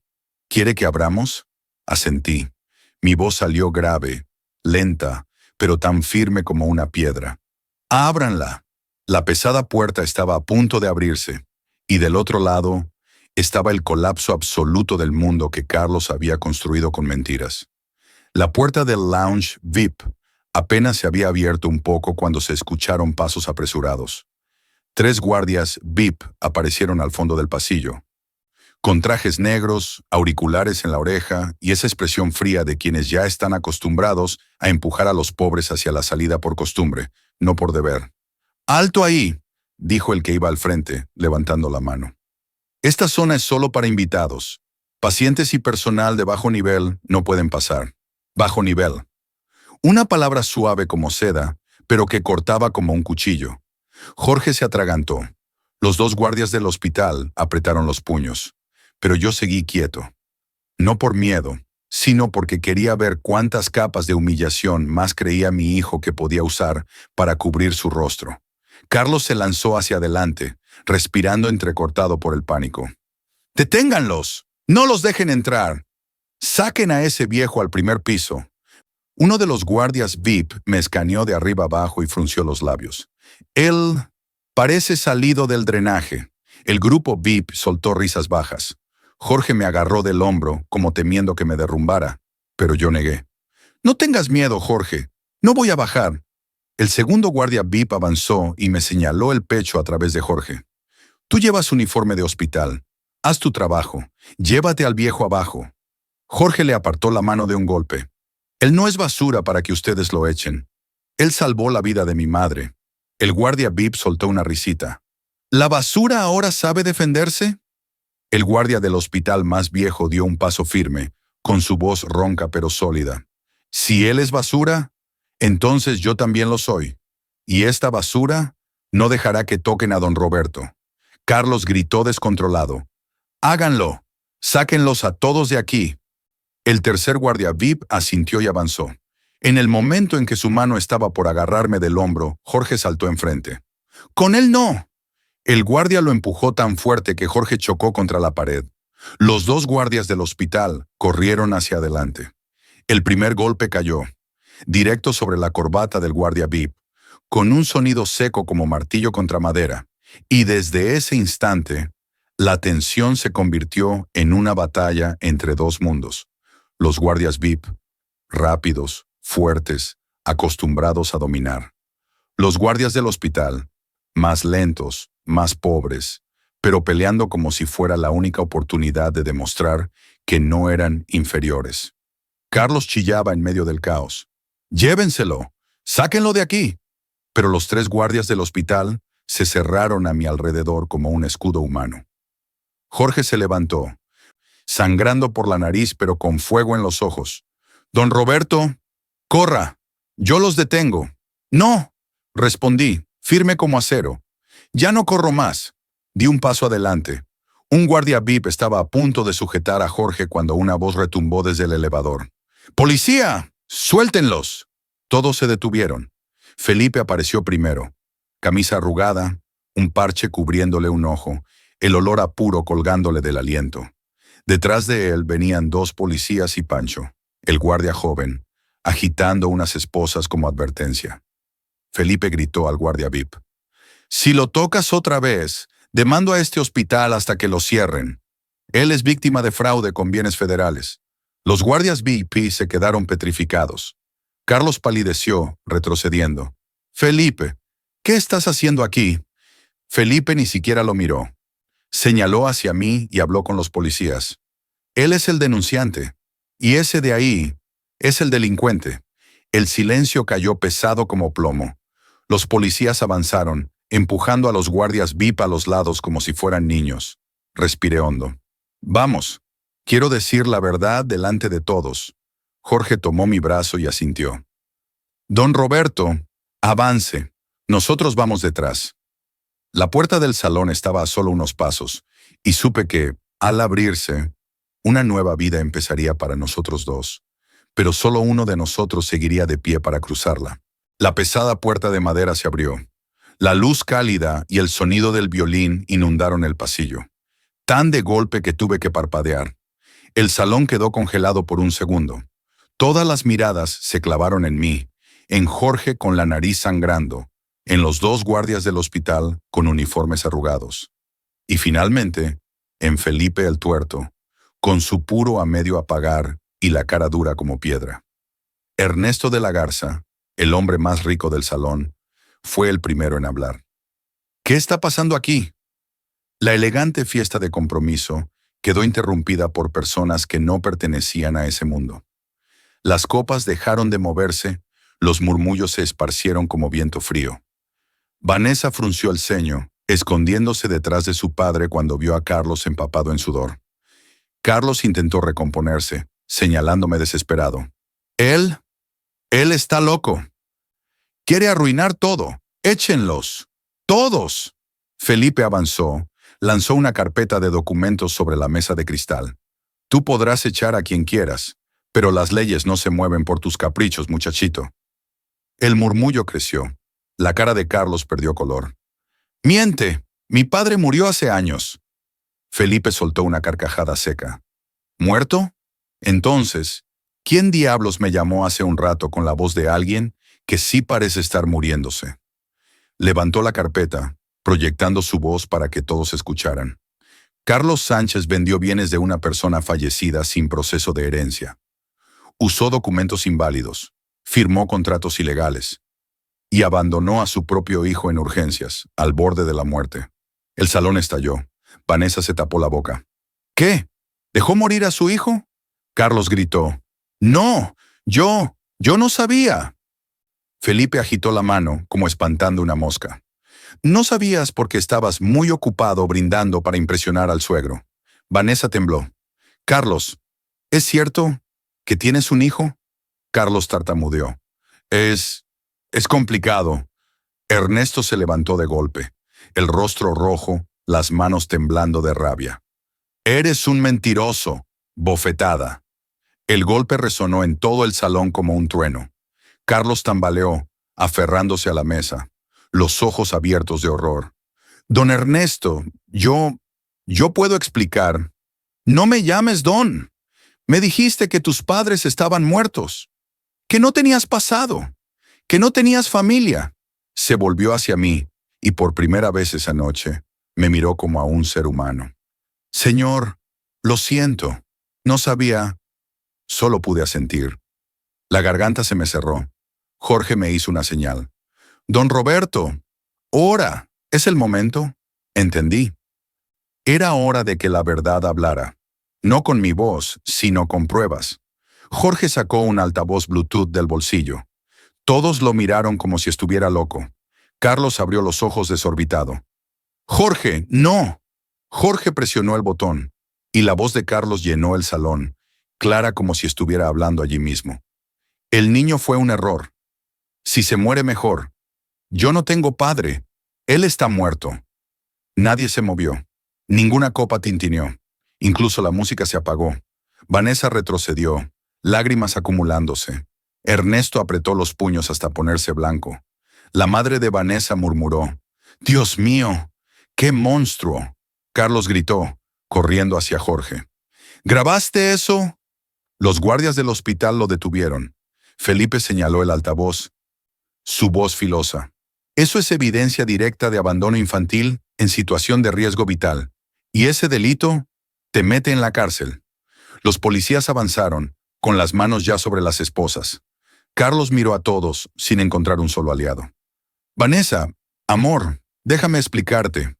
¿quiere que abramos? Asentí. Mi voz salió grave, lenta, pero tan firme como una piedra. ¡Ábranla! La pesada puerta estaba a punto de abrirse, y del otro lado estaba el colapso absoluto del mundo que Carlos había construido con mentiras. La puerta del lounge VIP apenas se había abierto un poco cuando se escucharon pasos apresurados. 3 guardias VIP aparecieron al fondo del pasillo, con trajes negros, auriculares en la oreja y esa expresión fría de quienes ya están acostumbrados a empujar a los pobres hacia la salida por costumbre, no por deber. ¡Alto ahí!, dijo el que iba al frente, levantando la mano. Esta zona es solo para invitados. Pacientes y personal de bajo nivel no pueden pasar. Bajo nivel. Una palabra suave como seda, pero que cortaba como un cuchillo. Jorge se atragantó. Los 2 guardias del hospital apretaron los puños, pero yo seguí quieto. No por miedo, sino porque quería ver cuántas capas de humillación más creía mi hijo que podía usar para cubrir su rostro. Carlos se lanzó hacia adelante, respirando entrecortado por el pánico. ¡Deténganlos! ¡No los dejen entrar! ¡Saquen a ese viejo al primer piso! Uno de los guardias VIP me escaneó de arriba abajo y frunció los labios. Él parece salido del drenaje. El grupo VIP soltó risas bajas. Jorge me agarró del hombro, como temiendo que me derrumbara, pero yo negué. No tengas miedo, Jorge. No voy a bajar. El segundo guardia VIP avanzó y me señaló el pecho a través de Jorge. Tú llevas uniforme de hospital. Haz tu trabajo. Llévate al viejo abajo. Jorge le apartó la mano de un golpe. Él no es basura para que ustedes lo echen. Él salvó la vida de mi madre. El guardia VIP soltó una risita. ¿La basura ahora sabe defenderse? El guardia del hospital más viejo dio un paso firme, con su voz ronca pero sólida. Si él es basura, entonces yo también lo soy. Y esta basura no dejará que toquen a don Roberto. Carlos gritó descontrolado. ¡Háganlo! ¡Sáquenlos a todos de aquí! El tercer guardia VIP asintió y avanzó. En el momento en que su mano estaba por agarrarme del hombro, Jorge saltó enfrente. ¡Con él no! El guardia lo empujó tan fuerte que Jorge chocó contra la pared. Los 2 guardias del hospital corrieron hacia adelante. El primer golpe cayó, directo sobre la corbata del guardia VIP, con un sonido seco como martillo contra madera, y desde ese instante, la tensión se convirtió en una batalla entre 2 mundos. Los guardias VIP, rápidos, fuertes, acostumbrados a dominar. Los guardias del hospital, más lentos, más pobres, pero peleando como si fuera la única oportunidad de demostrar que no eran inferiores. Carlos chillaba en medio del caos. ¡Llévenselo! ¡Sáquenlo de aquí! Pero los 3 guardias del hospital se cerraron a mi alrededor como un escudo humano. Jorge se levantó, sangrando por la nariz pero con fuego en los ojos. «Don Roberto, corra, yo los detengo». «No», respondí, firme como acero. «Ya no corro más. Di un paso adelante. Un guardia VIP estaba a punto de sujetar a Jorge cuando una voz retumbó desde el elevador. ¡Policía! ¡Suéltenlos! Todos se detuvieron. Felipe apareció primero. Camisa arrugada, un parche cubriéndole un ojo, el olor a puro colgándole del aliento. Detrás de él venían dos policías y Pancho, el guardia joven, agitando unas esposas como advertencia. Felipe gritó al guardia VIP. «Si lo tocas otra vez, demando a este hospital hasta que lo cierren. Él es víctima de fraude con bienes federales». Los guardias VIP se quedaron petrificados. Carlos palideció, retrocediendo. «Felipe, ¿qué estás haciendo aquí?» Felipe ni siquiera lo miró. Señaló hacia mí y habló con los policías. «Él es el denunciante, y ese de ahí es el delincuente». El silencio cayó pesado como plomo. Los policías avanzaron, empujando a los guardias VIP a los lados como si fueran niños. Respiré hondo. «Vamos, quiero decir la verdad delante de todos». Jorge tomó mi brazo y asintió. «Don Roberto, avance. Nosotros vamos detrás». La puerta del salón estaba a solo unos pasos, y supe que, al abrirse, una nueva vida empezaría para nosotros dos, pero solo uno de nosotros seguiría de pie para cruzarla. La pesada puerta de madera se abrió. La luz cálida y el sonido del violín inundaron el pasillo, tan de golpe que tuve que parpadear. El salón quedó congelado por un segundo. Todas las miradas se clavaron en mí, en Jorge con la nariz sangrando, en los dos guardias del hospital con uniformes arrugados. Y finalmente, en Felipe el tuerto, con su puro a medio apagar y la cara dura como piedra. Ernesto de la Garza, el hombre más rico del salón, fue el primero en hablar. «¿Qué está pasando aquí?» La elegante fiesta de compromiso quedó interrumpida por personas que no pertenecían a ese mundo. Las copas dejaron de moverse, los murmullos se esparcieron como viento frío. Vanessa frunció el ceño, escondiéndose detrás de su padre cuando vio a Carlos empapado en sudor. Carlos intentó recomponerse, señalándome desesperado. Él está loco. Quiere arruinar todo. Échenlos. ¡Todos!». Felipe avanzó, lanzó una carpeta de documentos sobre la mesa de cristal. «Tú podrás echar a quien quieras, pero las leyes no se mueven por tus caprichos, muchachito». El murmullo creció. La cara de Carlos perdió color. «¡Miente! Mi padre murió hace años». Felipe soltó una carcajada seca. «¿Muerto? Entonces, ¿quién diablos me llamó hace un rato con la voz de alguien que sí parece estar muriéndose?» Levantó la carpeta, proyectando su voz para que todos escucharan. «Carlos Sánchez vendió bienes de una persona fallecida sin proceso de herencia. Usó documentos inválidos, firmó contratos ilegales y abandonó a su propio hijo en urgencias, al borde de la muerte». El salón estalló. Vanessa se tapó la boca. «¿Qué? ¿Dejó morir a su hijo?». Carlos gritó. «No, yo no sabía». Felipe agitó la mano, como espantando una mosca. «No sabías porque estabas muy ocupado brindando para impresionar al suegro». Vanessa tembló. «Carlos, ¿es cierto que tienes un hijo?». Carlos tartamudeó. Es complicado». Ernesto se levantó de golpe, el rostro rojo, las manos temblando de rabia. «Eres un mentiroso». Bofetada. El golpe resonó en todo el salón como un trueno. Carlos tambaleó, aferrándose a la mesa, los ojos abiertos de horror. «Don Ernesto, yo puedo explicar». «No me llames don. Me dijiste que tus padres estaban muertos, que no tenías pasado, que no tenías familia». Se volvió hacia mí, y por primera vez esa noche, me miró como a un ser humano. «Señor, lo siento. No sabía». Solo pude asentir. La garganta se me cerró. Jorge me hizo una señal. «Don Roberto, ora, ¿es el momento?». Entendí. Era hora de que la verdad hablara. No con mi voz, sino con pruebas. Jorge sacó un altavoz Bluetooth del bolsillo. Todos lo miraron como si estuviera loco. Carlos abrió los ojos desorbitado. «Jorge, no». Jorge presionó el botón, y la voz de Carlos llenó el salón, clara como si estuviera hablando allí mismo. «El niño fue un error. Si se muere mejor. Yo no tengo padre. Él está muerto». Nadie se movió. Ninguna copa tintineó. Incluso la música se apagó. Vanessa retrocedió, lágrimas acumulándose. Ernesto apretó los puños hasta ponerse blanco. La madre de Vanessa murmuró: «¡Dios mío! ¡Qué monstruo!». Carlos gritó, corriendo hacia Jorge: «¿Grabaste eso?». Los guardias del hospital lo detuvieron. Felipe señaló el altavoz, su voz filosa: «Eso es evidencia directa de abandono infantil en situación de riesgo vital. Y ese delito te mete en la cárcel». Los policías avanzaron, con las manos ya sobre las esposas. Carlos miró a todos, sin encontrar un solo aliado. «Vanessa, amor, déjame explicarte».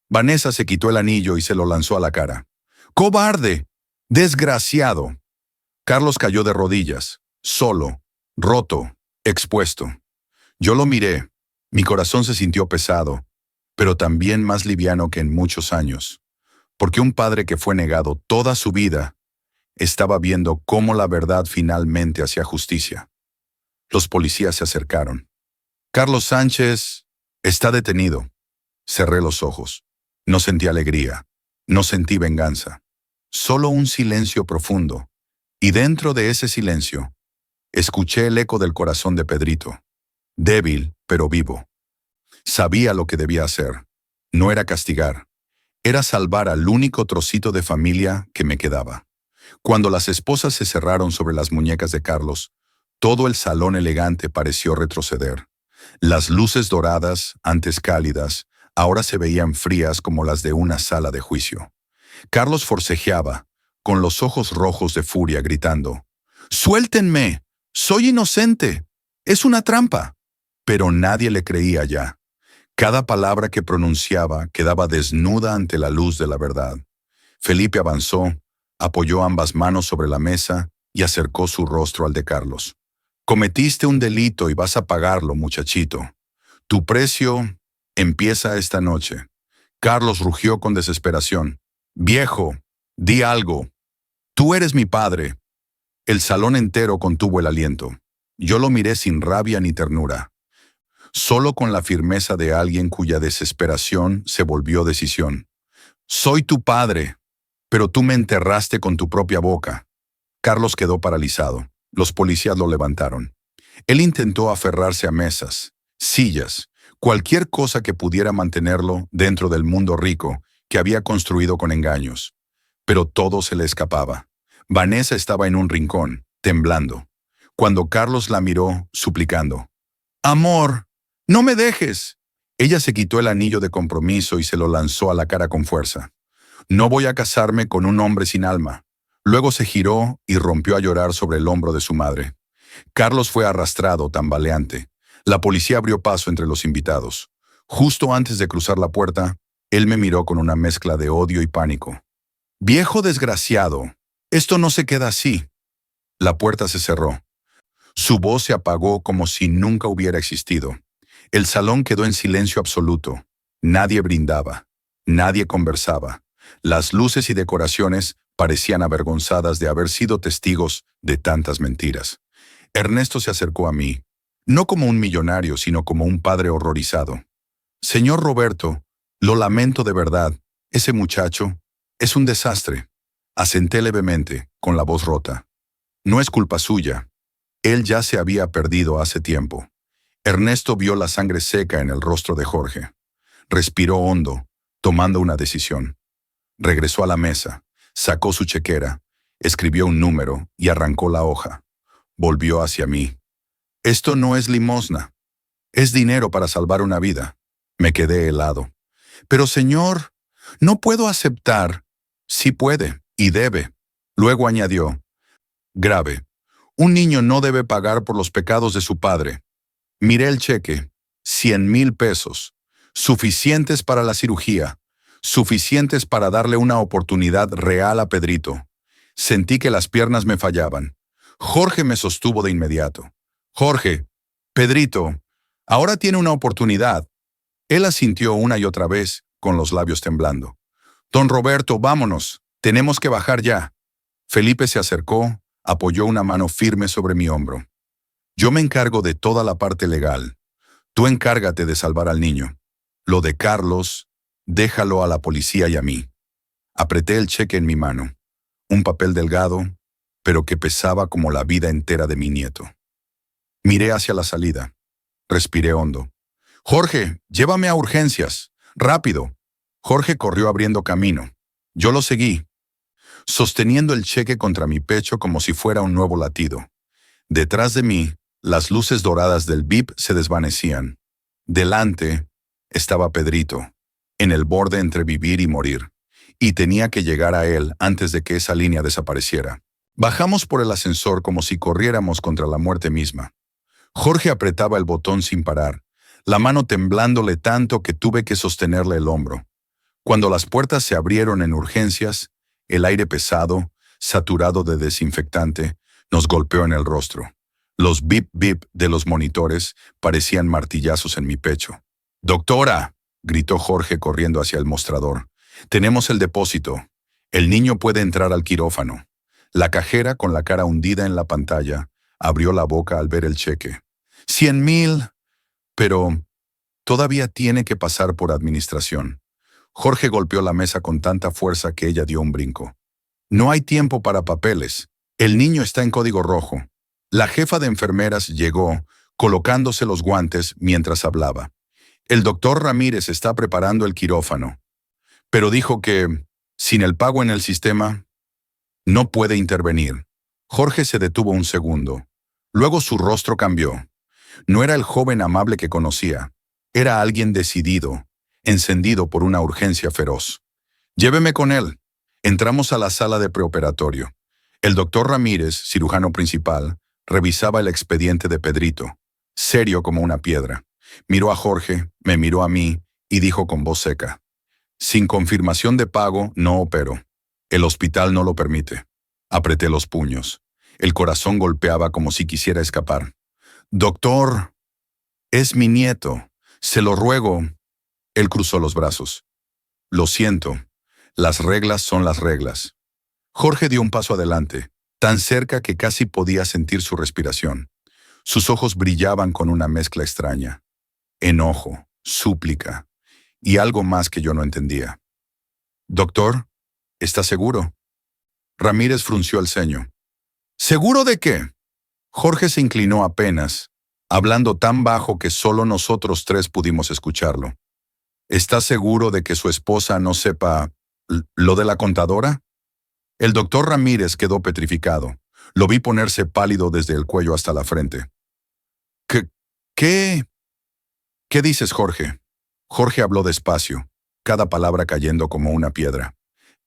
Vanessa se quitó el anillo y se lo lanzó a la cara. «¡Cobarde! ¡Desgraciado!». Carlos cayó de rodillas, solo, roto, expuesto. Yo lo miré. Mi corazón se sintió pesado, pero también más liviano que en muchos años, porque un padre que fue negado toda su vida estaba viendo cómo la verdad finalmente hacía justicia. Los policías se acercaron. «Carlos Sánchez está detenido». Cerré los ojos. No sentí alegría, no sentí venganza, solo un silencio profundo. Y dentro de ese silencio, escuché el eco del corazón de Pedrito, débil pero vivo. Sabía lo que debía hacer. No era castigar, era salvar al único trocito de familia que me quedaba. Cuando las esposas se cerraron sobre las muñecas de Carlos, todo el salón elegante pareció retroceder. Las luces doradas, antes cálidas, ahora se veían frías como las de una sala de juicio. Carlos forcejeaba, con los ojos rojos de furia, gritando: «¡Suéltenme! ¡Soy inocente! ¡Es una trampa!». Pero nadie le creía ya. Cada palabra que pronunciaba quedaba desnuda ante la luz de la verdad. Felipe avanzó, apoyó ambas manos sobre la mesa y acercó su rostro al de Carlos. «Cometiste un delito y vas a pagarlo, muchachito. Tu precio empieza esta noche». Carlos rugió con desesperación: «Viejo, di algo. Tú eres mi padre». El salón entero contuvo el aliento. Yo lo miré sin rabia ni ternura, solo con la firmeza de alguien cuya desesperación se volvió decisión. «Soy tu padre, pero tú me enterraste con tu propia boca». Carlos quedó paralizado. Los policías lo levantaron. Él intentó aferrarse a mesas, sillas, cualquier cosa que pudiera mantenerlo dentro del mundo rico que había construido con engaños. Pero todo se le escapaba. Vanessa estaba en un rincón, temblando. Cuando Carlos la miró, suplicando: «Amor, no me dejes». Ella se quitó el anillo de compromiso y se lo lanzó a la cara con fuerza. «No voy a casarme con un hombre sin alma». Luego se giró y rompió a llorar sobre el hombro de su madre. Carlos fue arrastrado, tambaleante. La policía abrió paso entre los invitados. Justo antes de cruzar la puerta, él me miró con una mezcla de odio y pánico. «Viejo desgraciado, esto no se queda así». La puerta se cerró. Su voz se apagó como si nunca hubiera existido. El salón quedó en silencio absoluto. Nadie brindaba. Nadie conversaba. Las luces y decoraciones parecían avergonzadas de haber sido testigos de tantas mentiras. Ernesto se acercó a mí, no como un millonario, sino como un padre horrorizado. «Señor Roberto, lo lamento de verdad. Ese muchacho es un desastre». Asenté levemente, con la voz rota. «No es culpa suya. Él ya se había perdido hace tiempo». Ernesto vio la sangre seca en el rostro de Jorge. Respiró hondo, tomando una decisión. Regresó a la mesa, sacó su chequera, escribió un número y arrancó la hoja. Volvió hacia mí. «Esto no es limosna. Es dinero para salvar una vida». Me quedé helado. «Pero señor, no puedo aceptar». «Sí puede y debe». Luego añadió: «Grave. Un niño no debe pagar por los pecados de su padre». Miré el cheque. 100,000 pesos. Suficientes para la cirugía. Suficientes para darle una oportunidad real a Pedrito. Sentí que las piernas me fallaban. Jorge me sostuvo de inmediato. «Jorge, Pedrito, ahora tiene una oportunidad». Él asintió una y otra vez, con los labios temblando. «Don Roberto, vámonos. Tenemos que bajar ya». Felipe se acercó, apoyó una mano firme sobre mi hombro. «Yo me encargo de toda la parte legal. Tú encárgate de salvar al niño. Lo de Carlos Déjalo a la policía y a mí. Apreté el cheque en mi mano. Un papel delgado, pero que pesaba como la vida entera de mi nieto. Miré hacia la salida. Respiré hondo. «Jorge, llévame a urgencias. ¡Rápido!». Jorge corrió abriendo camino. Yo lo seguí, sosteniendo el cheque contra mi pecho como si fuera un nuevo latido. Detrás de mí, las luces doradas del VIP se desvanecían. Delante estaba Pedrito, en el borde entre vivir y morir, y tenía que llegar a él antes de que esa línea desapareciera. Bajamos por el ascensor como si corriéramos contra la muerte misma. Jorge apretaba el botón sin parar, la mano temblándole tanto que tuve que sostenerle el hombro. Cuando las puertas se abrieron en urgencias, el aire pesado, saturado de desinfectante, nos golpeó en el rostro. Los bip bip de los monitores parecían martillazos en mi pecho. «¡Doctora!», gritó Jorge corriendo hacia el mostrador. «Tenemos el depósito. El niño puede entrar al quirófano». La cajera, con la cara hundida en la pantalla, abrió la boca al ver el cheque. «100,000. Pero todavía tiene que pasar por administración». Jorge golpeó la mesa con tanta fuerza que ella dio un brinco. «No hay tiempo para papeles. El niño está en código rojo». La jefa de enfermeras llegó, colocándose los guantes mientras hablaba. «El doctor Ramírez está preparando el quirófano, pero dijo que, sin el pago en el sistema, no puede intervenir». Jorge se detuvo un segundo. Luego su rostro cambió. No era el joven amable que conocía. Era alguien decidido, encendido por una urgencia feroz. «Lléveme con él». Entramos a la sala de preoperatorio. El doctor Ramírez, cirujano principal, revisaba el expediente de Pedrito, serio como una piedra. Miró a Jorge, me miró a mí y dijo con voz seca: «Sin confirmación de pago, no opero. El hospital no lo permite». Apreté los puños. El corazón golpeaba como si quisiera escapar. «Doctor, es mi nieto. Se lo ruego». Él cruzó los brazos. «Lo siento. Las reglas son las reglas». Jorge dio un paso adelante, tan cerca que casi podía sentir su respiración. Sus ojos brillaban con una mezcla extraña. Enojo, súplica y algo más que yo no entendía. «Doctor, ¿está seguro?». Ramírez frunció el ceño. «¿Seguro de qué?». Jorge se inclinó apenas, hablando tan bajo que solo nosotros tres pudimos escucharlo. «¿Está seguro de que su esposa no sepa lo de la contadora?». El doctor Ramírez quedó petrificado. Lo vi ponerse pálido desde el cuello hasta la frente. ¿Qué dices, Jorge?». Jorge habló despacio, cada palabra cayendo como una piedra.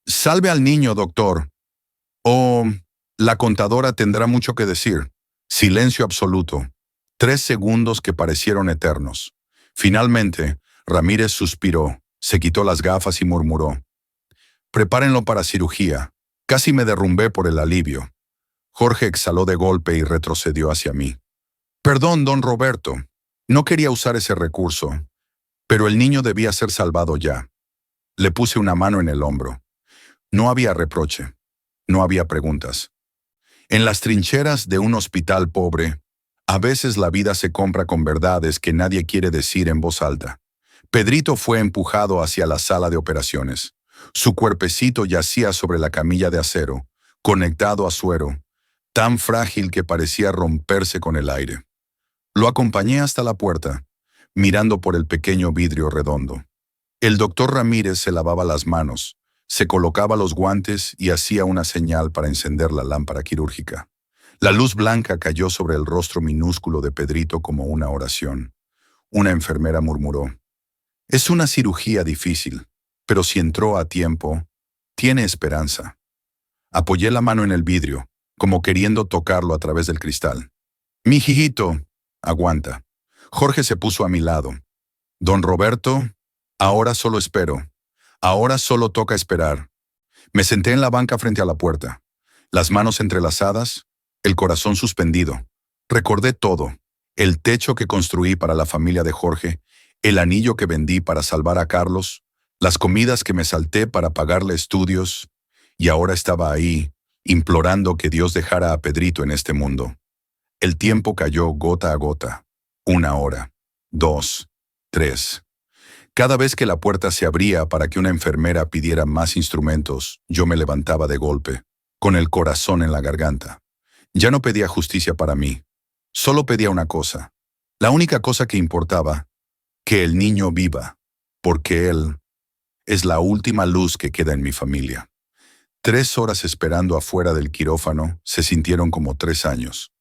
«Salve al niño, doctor. O la contadora tendrá mucho que decir». Silencio absoluto. 3 segundos que parecieron eternos. Finalmente, Ramírez suspiró, se quitó las gafas y murmuró: «Prepárenlo para cirugía». Casi me derrumbé por el alivio. Jorge exhaló de golpe y retrocedió hacia mí. «Perdón, don Roberto. No quería usar ese recurso, pero el niño debía ser salvado ya». Le puse una mano en el hombro. No había reproche. No había preguntas. En las trincheras de un hospital pobre, a veces la vida se compra con verdades que nadie quiere decir en voz alta. Pedrito fue empujado hacia la sala de operaciones. Su cuerpecito yacía sobre la camilla de acero, conectado a suero, tan frágil que parecía romperse con el aire. Lo acompañé hasta la puerta, mirando por el pequeño vidrio redondo. El doctor Ramírez se lavaba las manos, se colocaba los guantes y hacía una señal para encender la lámpara quirúrgica. La luz blanca cayó sobre el rostro minúsculo de Pedrito como una oración. Una enfermera murmuró: «Es una cirugía difícil, pero si entró a tiempo, tiene esperanza». Apoyé la mano en el vidrio, como queriendo tocarlo a través del cristal. «Mi hijito, aguanta». Jorge se puso a mi lado. «Don Roberto, ahora solo espero. Ahora solo toca esperar». Me senté en la banca frente a la puerta, las manos entrelazadas, el corazón suspendido. Recordé todo: el techo que construí para la familia de Jorge, el anillo que vendí para salvar a Carlos, las comidas que me salté para pagarle estudios, y ahora estaba ahí, implorando que Dios dejara a Pedrito en este mundo. El tiempo cayó gota a gota. 1 hora, 2, 3. Cada vez que la puerta se abría para que una enfermera pidiera más instrumentos, yo me levantaba de golpe, con el corazón en la garganta. Ya no pedía justicia para mí. Solo pedía una cosa. La única cosa que importaba, que el niño viva, porque él es la última luz que queda en mi familia. 3 horas esperando afuera del quirófano se sintieron como 3 años.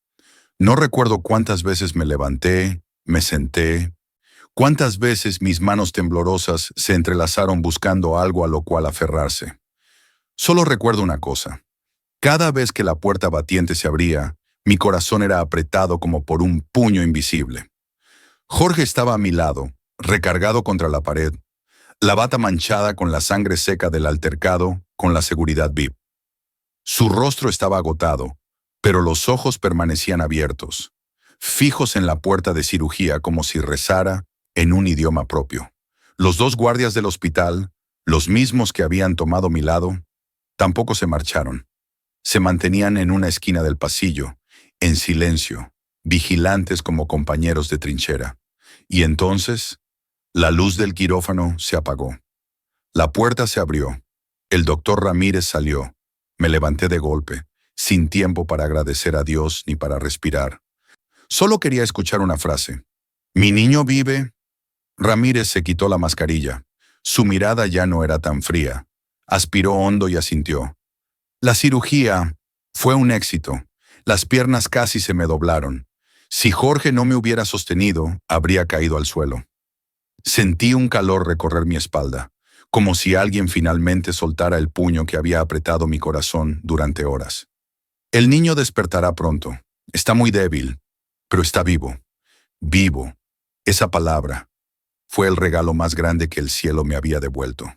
No recuerdo cuántas veces me levanté, me senté, cuántas veces mis manos temblorosas se entrelazaron buscando algo a lo cual aferrarse. Solo recuerdo una cosa. Cada vez que la puerta batiente se abría, mi corazón era apretado como por un puño invisible. Jorge estaba a mi lado, recargado contra la pared, la bata manchada con la sangre seca del altercado con la seguridad VIP. Su rostro estaba agotado, pero los ojos permanecían abiertos, fijos en la puerta de cirugía como si rezara en un idioma propio. Los 2 guardias del hospital, los mismos que habían tomado mi lado, tampoco se marcharon. Se mantenían en una esquina del pasillo, en silencio, vigilantes como compañeros de trinchera. Y entonces, la luz del quirófano se apagó. La puerta se abrió. El doctor Ramírez salió. Me levanté de golpe, sin tiempo para agradecer a Dios ni para respirar. Solo quería escuchar una frase. ¿Mi niño vive? Ramírez se quitó la mascarilla. Su mirada ya no era tan fría. Aspiró hondo y asintió. La cirugía fue un éxito. Las piernas casi se me doblaron. Si Jorge no me hubiera sostenido, habría caído al suelo. Sentí un calor recorrer mi espalda, como si alguien finalmente soltara el puño que había apretado mi corazón durante horas. El niño despertará pronto. Está muy débil, pero está vivo. Vivo. Esa palabra fue el regalo más grande que el cielo me había devuelto.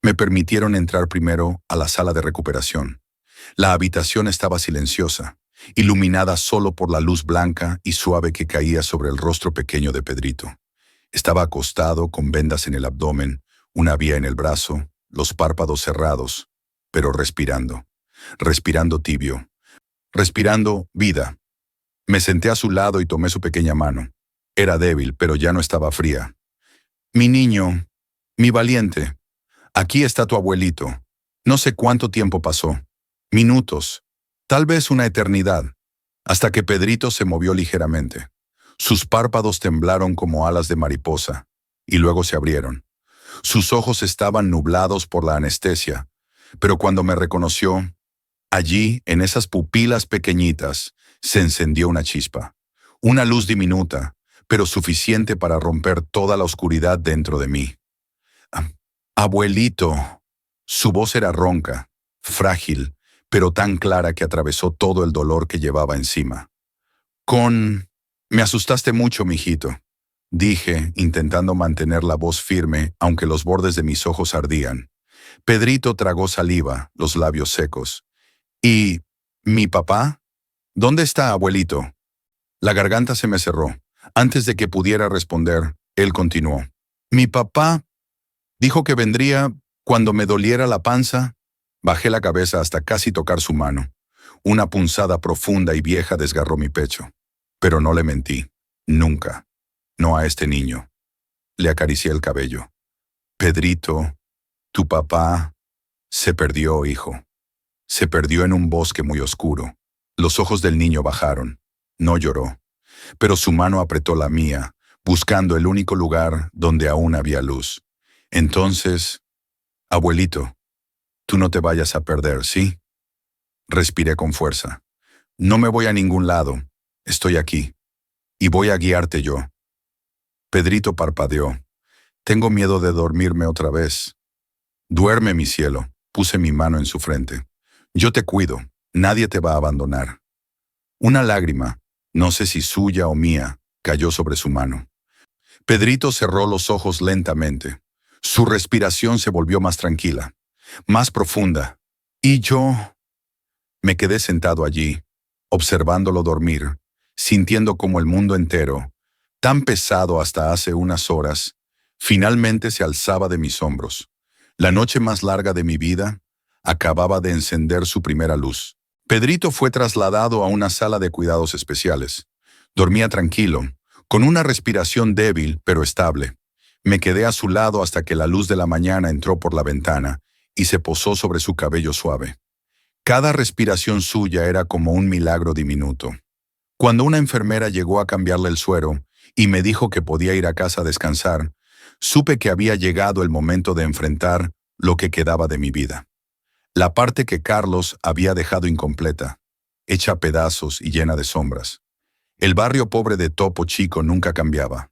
Me permitieron entrar primero a la sala de recuperación. La habitación estaba silenciosa, iluminada solo por la luz blanca y suave que caía sobre el rostro pequeño de Pedrito. Estaba acostado con vendas en el abdomen, una vía en el brazo, los párpados cerrados, pero respirando. Respirando tibio. Respirando vida. Me senté a su lado y tomé su pequeña mano. Era débil, pero ya no estaba fría. Mi niño, mi valiente, aquí está tu abuelito. No sé cuánto tiempo pasó. Minutos, tal vez una eternidad, hasta que Pedrito se movió ligeramente. Sus párpados temblaron como alas de mariposa, y luego se abrieron. Sus ojos estaban nublados por la anestesia, pero cuando me reconoció, allí, en esas pupilas pequeñitas, se encendió una chispa. Una luz diminuta, pero suficiente para romper toda la oscuridad dentro de mí. Abuelito. Su voz era ronca, frágil, pero tan clara que atravesó todo el dolor que llevaba encima. Me asustaste mucho, mijito, dije, intentando mantener la voz firme, aunque los bordes de mis ojos ardían. Pedrito tragó saliva, los labios secos. ¿Y mi papá? ¿Dónde está, abuelito? La garganta se me cerró. Antes de que pudiera responder, él continuó. Mi papá dijo que vendría cuando me doliera la panza. Bajé la cabeza hasta casi tocar su mano. Una punzada profunda y vieja desgarró mi pecho. Pero no le mentí. Nunca. No a este niño. Le acaricié el cabello. Pedrito, tu papá se perdió, hijo. Se perdió en un bosque muy oscuro. Los ojos del niño bajaron. No lloró. Pero su mano apretó la mía, buscando el único lugar donde aún había luz. Entonces, abuelito, tú no te vayas a perder, ¿sí? Respiré con fuerza. No me voy a ningún lado. Estoy aquí. Y voy a guiarte yo. Pedrito parpadeó. Tengo miedo de dormirme otra vez. Duerme, mi cielo. Puse mi mano en su frente. Yo te cuido. Nadie te va a abandonar. Una lágrima, no sé si suya o mía, cayó sobre su mano. Pedrito cerró los ojos lentamente. Su respiración se volvió más tranquila, más profunda. Y yo me quedé sentado allí, observándolo dormir, sintiendo como el mundo entero, tan pesado hasta hace unas horas, finalmente se alzaba de mis hombros. La noche más larga de mi vida acababa de encender su primera luz. Pedrito fue trasladado a una sala de cuidados especiales. Dormía tranquilo, con una respiración débil pero estable. Me quedé a su lado hasta que la luz de la mañana entró por la ventana y se posó sobre su cabello suave. Cada respiración suya era como un milagro diminuto. Cuando una enfermera llegó a cambiarle el suero y me dijo que podía ir a casa a descansar, supe que había llegado el momento de enfrentar lo que quedaba de mi vida. La parte que Carlos había dejado incompleta, hecha a pedazos y llena de sombras. El barrio pobre de Topo Chico nunca cambiaba.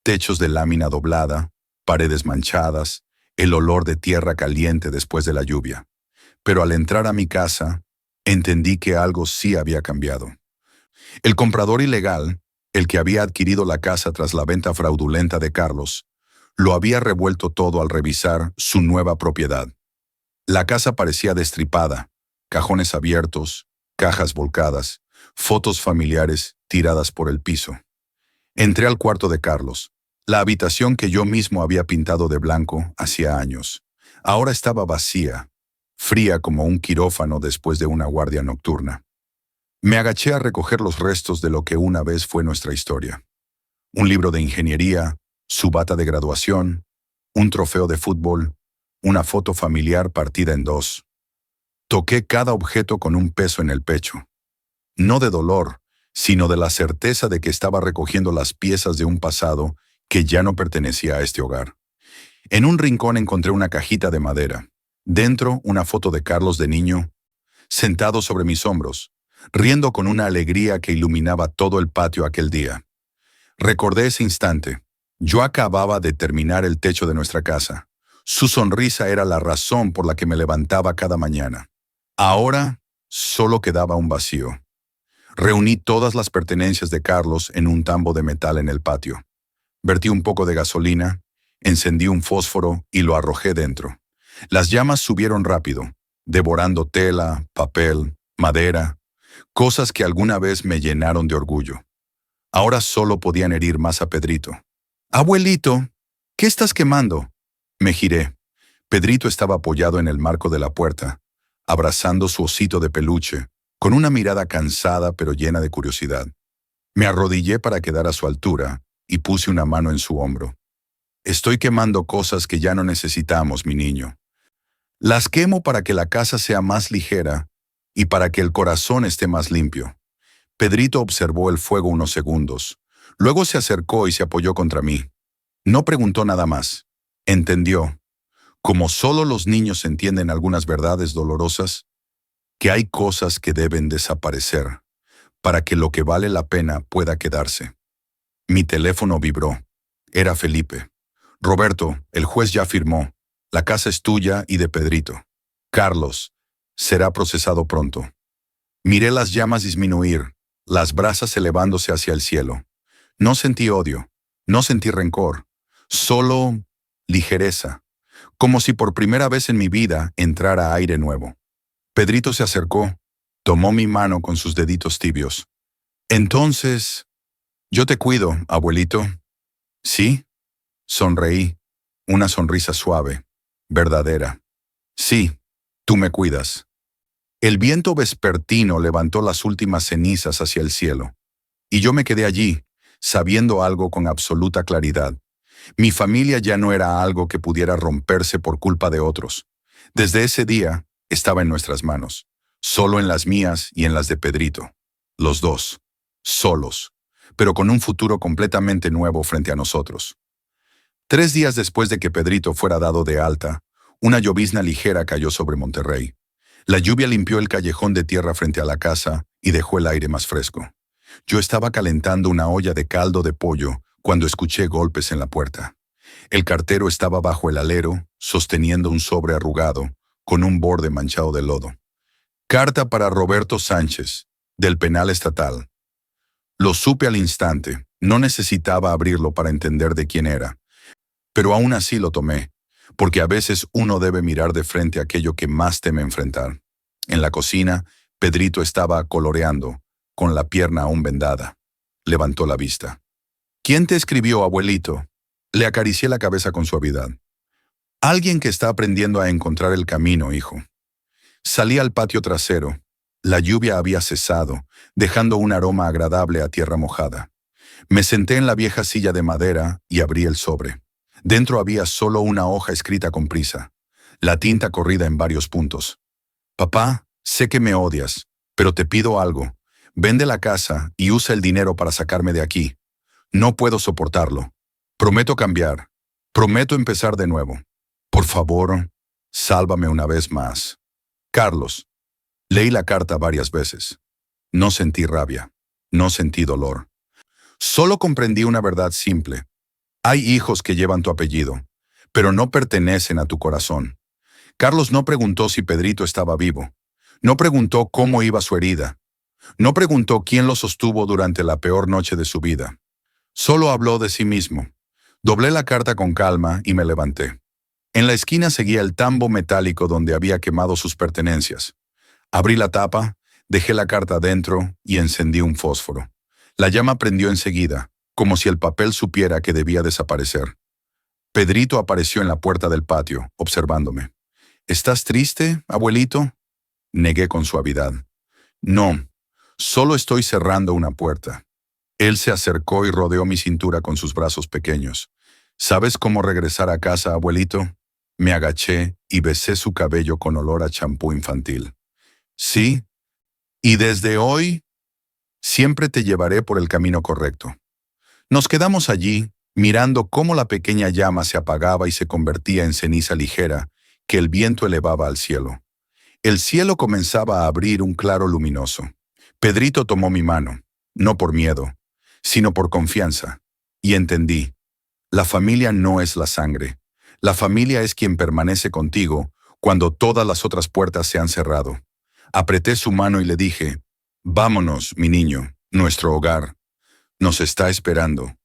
Techos de lámina doblada, paredes manchadas, el olor de tierra caliente después de la lluvia. Pero al entrar a mi casa, entendí que algo sí había cambiado. El comprador ilegal, el que había adquirido la casa tras la venta fraudulenta de Carlos, lo había revuelto todo al revisar su nueva propiedad. La casa parecía destripada, cajones abiertos, cajas volcadas, fotos familiares tiradas por el piso. Entré al cuarto de Carlos, la habitación que yo mismo había pintado de blanco hacía años. Ahora estaba vacía, fría como un quirófano después de una guardia nocturna. Me agaché a recoger los restos de lo que una vez fue nuestra historia. Un libro de ingeniería, su bata de graduación, un trofeo de fútbol, una foto familiar partida en dos. Toqué cada objeto con un peso en el pecho. No de dolor, sino de la certeza de que estaba recogiendo las piezas de un pasado que ya no pertenecía a este hogar. En un rincón encontré una cajita de madera. Dentro, una foto de Carlos de niño, sentado sobre mis hombros, riendo con una alegría que iluminaba todo el patio aquel día. Recordé ese instante. Yo acababa de terminar el techo de nuestra casa. Su sonrisa era la razón por la que me levantaba cada mañana. Ahora solo quedaba un vacío. Reuní todas las pertenencias de Carlos en un tambo de metal en el patio. Vertí un poco de gasolina, encendí un fósforo y lo arrojé dentro. Las llamas subieron rápido, devorando tela, papel, madera, cosas que alguna vez me llenaron de orgullo. Ahora solo podían herir más a Pedrito. «Abuelito, ¿qué estás quemando?» Me giré. Pedrito estaba apoyado en el marco de la puerta, abrazando su osito de peluche, con una mirada cansada pero llena de curiosidad. Me arrodillé para quedar a su altura y puse una mano en su hombro. «Estoy quemando cosas que ya no necesitamos, mi niño. Las quemo para que la casa sea más ligera y para que el corazón esté más limpio». Pedrito observó el fuego unos segundos. Luego se acercó y se apoyó contra mí. No preguntó nada más. Entendió, como solo los niños entienden algunas verdades dolorosas, que hay cosas que deben desaparecer para que lo que vale la pena pueda quedarse. Mi teléfono vibró. Era Felipe. «Roberto, el juez ya firmó. La casa es tuya y de Pedrito. Carlos, será procesado pronto». Miré las llamas disminuir, las brasas elevándose hacia el cielo. No sentí odio, no sentí rencor, solo ligereza, como si por primera vez en mi vida entrara aire nuevo. Pedrito se acercó, tomó mi mano con sus deditos tibios. «Entonces, yo te cuido, abuelito». «¿Sí?» Sonreí, una sonrisa suave, verdadera. «Sí, tú me cuidas». El viento vespertino levantó las últimas cenizas hacia el cielo, y yo me quedé allí, sabiendo algo con absoluta claridad. Mi familia ya no era algo que pudiera romperse por culpa de otros. Desde ese día, estaba en nuestras manos, solo en las mías y en las de Pedrito. Los dos, solos, pero con un futuro completamente nuevo frente a nosotros. 3 días después de que Pedrito fuera dado de alta, una llovizna ligera cayó sobre Monterrey. La lluvia limpió el callejón de tierra frente a la casa y dejó el aire más fresco. Yo estaba calentando una olla de caldo de pollo cuando escuché golpes en la puerta. El cartero estaba bajo el alero, sosteniendo un sobre arrugado, con un borde manchado de lodo. «Carta para Roberto Sánchez, del penal estatal». Lo supe al instante, no necesitaba abrirlo para entender de quién era. Pero aún así lo tomé, porque a veces uno debe mirar de frente aquello que más teme enfrentar. En la cocina, Pedrito estaba coloreando, con la pierna aún vendada. Levantó la vista. «¿Quién te escribió, abuelito?» Le acaricié la cabeza con suavidad. «Alguien que está aprendiendo a encontrar el camino, hijo». Salí al patio trasero. La lluvia había cesado, dejando un aroma agradable a tierra mojada. Me senté en la vieja silla de madera y abrí el sobre. Dentro había solo una hoja escrita con prisa, la tinta corrida en varios puntos. Papá, sé que me odias, pero te pido algo. Vende la casa y usa el dinero para sacarme de aquí. No puedo soportarlo. Prometo cambiar. Prometo empezar de nuevo. Por favor, sálvame una vez más. Carlos. Leí la carta varias veces. No sentí rabia. No sentí dolor. Solo comprendí una verdad simple. Hay hijos que llevan tu apellido, pero no pertenecen a tu corazón. Carlos no preguntó si Pedrito estaba vivo. No preguntó cómo iba su herida. No preguntó quién lo sostuvo durante la peor noche de su vida. Solo habló de sí mismo. Doblé la carta con calma y me levanté. En la esquina seguía el tambo metálico donde había quemado sus pertenencias. Abrí la tapa, dejé la carta dentro y encendí un fósforo. La llama prendió enseguida, como si el papel supiera que debía desaparecer. Pedrito apareció en la puerta del patio, observándome. ¿Estás triste, abuelito? Negué con suavidad. No, solo estoy cerrando una puerta. Él se acercó y rodeó mi cintura con sus brazos pequeños. ¿Sabes cómo regresar a casa, abuelito? Me agaché y besé su cabello con olor a champú infantil. Sí, y desde hoy siempre te llevaré por el camino correcto. Nos quedamos allí, mirando cómo la pequeña llama se apagaba y se convertía en ceniza ligera que el viento elevaba al cielo. El cielo comenzaba a abrir un claro luminoso. Pedrito tomó mi mano, no por miedo, sino por confianza, y entendí. La familia no es la sangre. La familia es quien permanece contigo cuando todas las otras puertas se han cerrado. Apreté su mano y le dije, vámonos, mi niño, nuestro hogar nos está esperando.